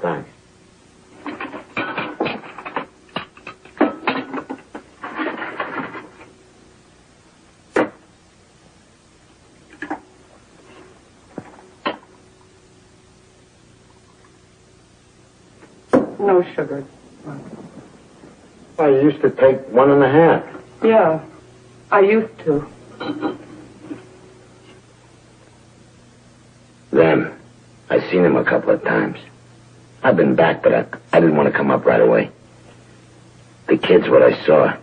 Thanks. No sugar. Well, you used to take 1.5. Yeah, I used to. Then, I seen him a couple of times. I've been back, but I didn't want to come up right away. The kids, what I saw,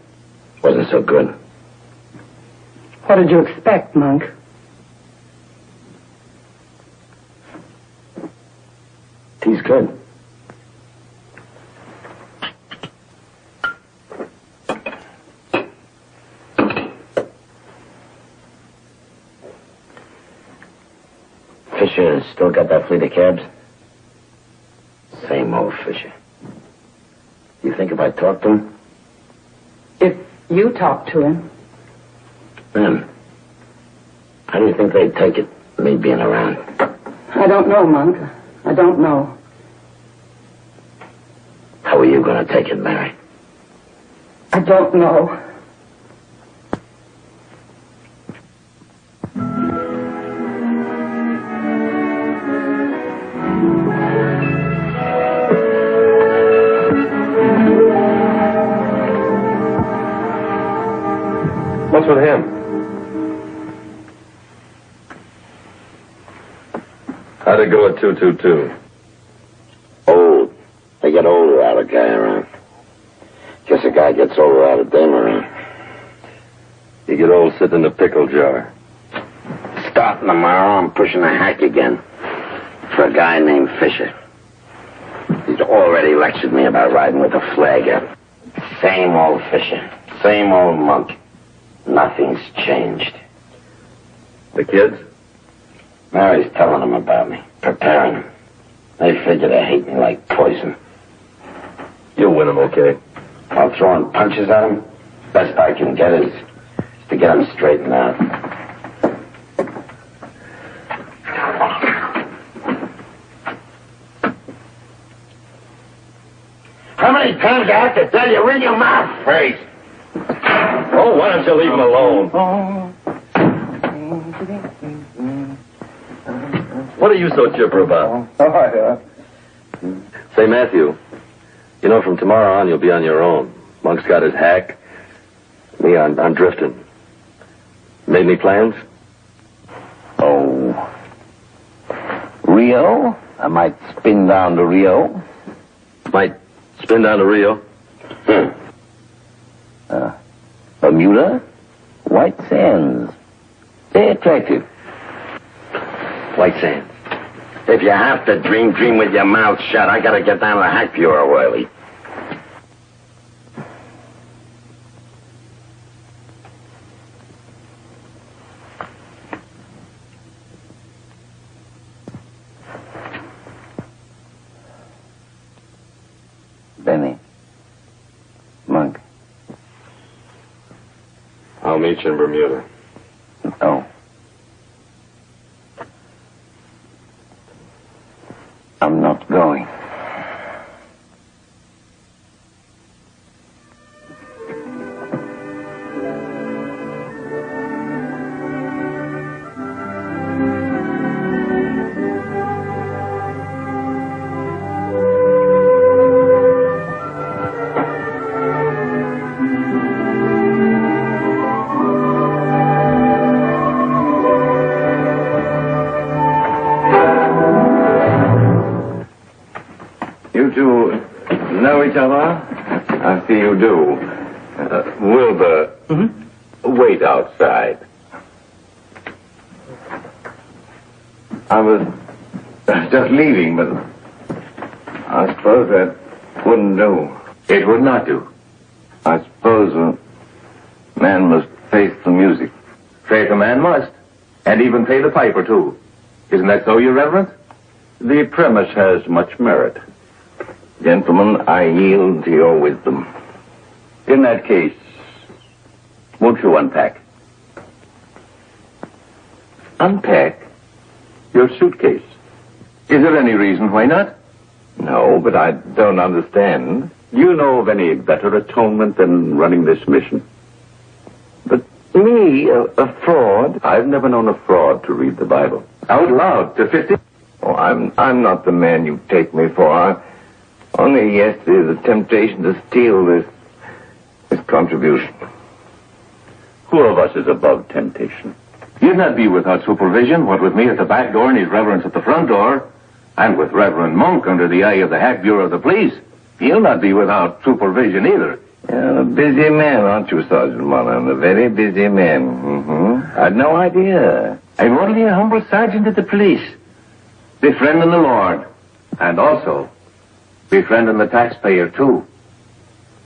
wasn't so good. What did you expect, Monk? Tea's good. Fisher still got that fleet of cabs? Same old Fisher. You think if I talk to him? If you talk to him. Then, how do you think they'd take it, me being around? I don't know, Monk. I don't know. How are you going to take it, Mary? I don't know. What's with him? How'd it go at 222? Old. They get older out of guy around. Guess a guy gets older out of dame around. You get old sitting in the pickle jar. Starting tomorrow, I'm pushing a hack again for a guy named Fisher. He's already lectured me about riding with a flagger. Same old Fisher, same old monk. Nothing's changed. The kids? Mary's telling them about me, preparing them. They figure they hate me like poison. You'll win them, okay? While throwing punches at them, best I can get is to get them straightened out. How many times I have to tell you, ring your mouth first? Oh, why don't you leave them alone? What are you so chipper about? Say, Matthew, you know, from tomorrow on, you'll be on your own. Monk's got his hack. Me, I'm drifting. Made any plans? Oh. Rio? I might spin down to Rio. Might spin down to Rio. Bermuda? White Sands. Very attractive. White Sands. If you have to dream with your mouth shut. I gotta get down to the Hack Bureau early. Benny. Monk. I'll meet you in Bermuda. No. I'm not going. Each other? I see you do. Wilbur, wait outside. I was just leaving, but I suppose that wouldn't do. It would not do. I suppose a man must face the music. Face a man must. And even pay the piper, too. Isn't that so, Your Reverence? The premise has much merit. Gentlemen, I yield to your wisdom. In that case, won't you unpack? Unpack? Your suitcase. Is there any reason why not? No, but I don't understand. Do you know of any better atonement than running this mission? But me, a fraud? I've never known a fraud to read the Bible. Out loud, to 50? Oh, I'm not the man you take me for. Only yesterday, the temptation to steal this contribution. Who of us is above temptation? You'd not be without supervision, what with me at the back door and his reverence at the front door, and with Reverend Monk under the eye of the Hack Bureau of the Police. He'll not be without supervision either. You're a busy man, aren't you, Sergeant Monahan? A very busy man. Mm-hmm. I'd no idea. I'm only a humble sergeant at the police. Befriending the Lord. And also befriending the taxpayer, too.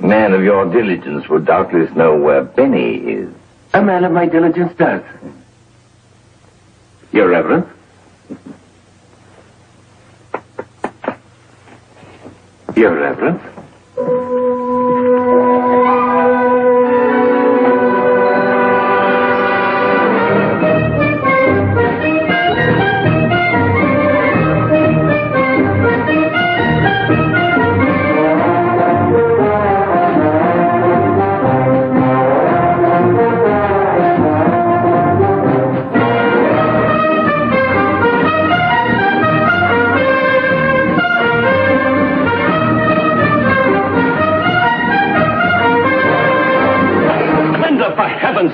Man of your diligence would doubtless know where Benny is. A man of my diligence does. Your Reverence? Your Reverence?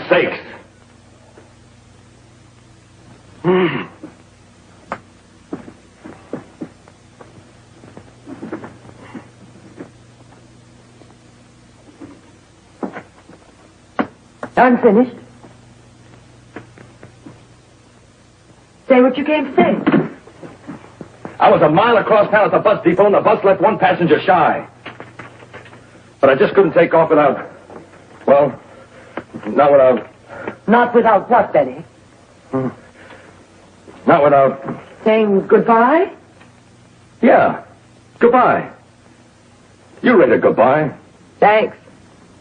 Sakes. I'm finished. Say what you came to say. I was a mile across town at the bus depot, and the bus left one passenger shy. But I just couldn't take off without... Well, not without... Not without what, Benny? Not without... Saying goodbye? Yeah. Goodbye. You read it goodbye. Thanks.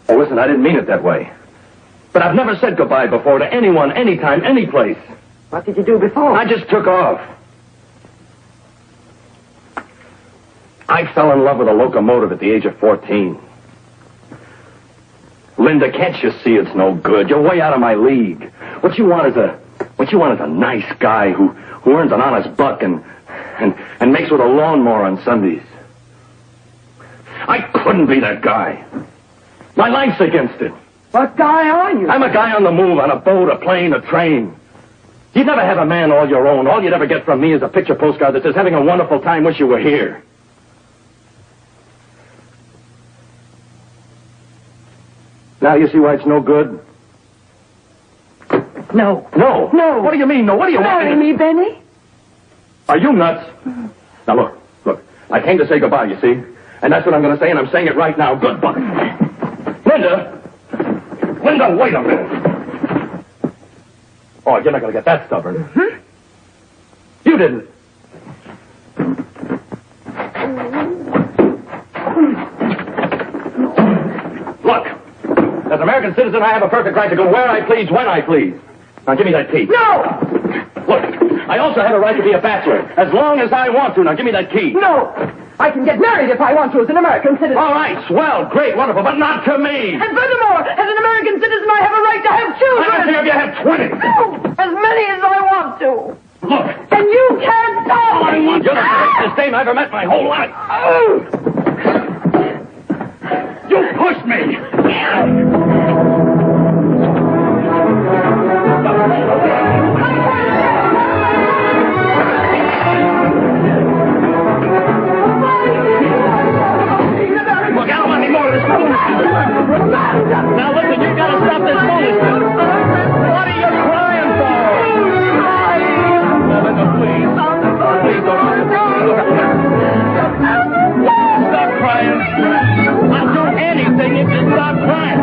Oh, listen, I didn't mean it that way. But I've never said goodbye before to anyone, anytime, any place. What did you do before? I just took off. I fell in love with a locomotive at the age of 14. Linda, can't you see it's no good? You're way out of my league. What you want is a nice guy who earns an honest buck and makes with a lawnmower on Sundays. I couldn't be that guy. My life's against it. What guy are you? I'm a guy on the move, on a boat, a plane, a train. You'd never have a man all your own. All you'd ever get from me is a picture postcard that says, having a wonderful time, wish you were here. Now you see why it's no good? No. No? No. What do you mean, no? What do you want? Marry me, Benny? Are you nuts? Now look. I came to say goodbye, you see? And that's what I'm going to say, and I'm saying it right now. Goodbye. Linda, wait a minute. Oh, you're not going to get that stubborn. Mm-hmm. You didn't. Look, as an American citizen, I have a perfect right to go where I please, when I please. Now, give me that key. No! Look, I also have a right to be a bachelor, as long as I want to. Now, give me that key. No! I can get married if I want to as an American citizen. All right, swell, great, wonderful, but not to me. And furthermore, as an American citizen, I have a right to have children. I don't care if you have 20. No, as many as I want to. Look. And you can't stop me. You're the greatest dame I've ever met my whole life. Oh. You pushed me. Look, I don't want any more of this foolishness. Now listen, you've got to stop this foolishness. What are you crying for? Now, Linda, please. Please don't. Stop crying. I'll do anything if you stop crying.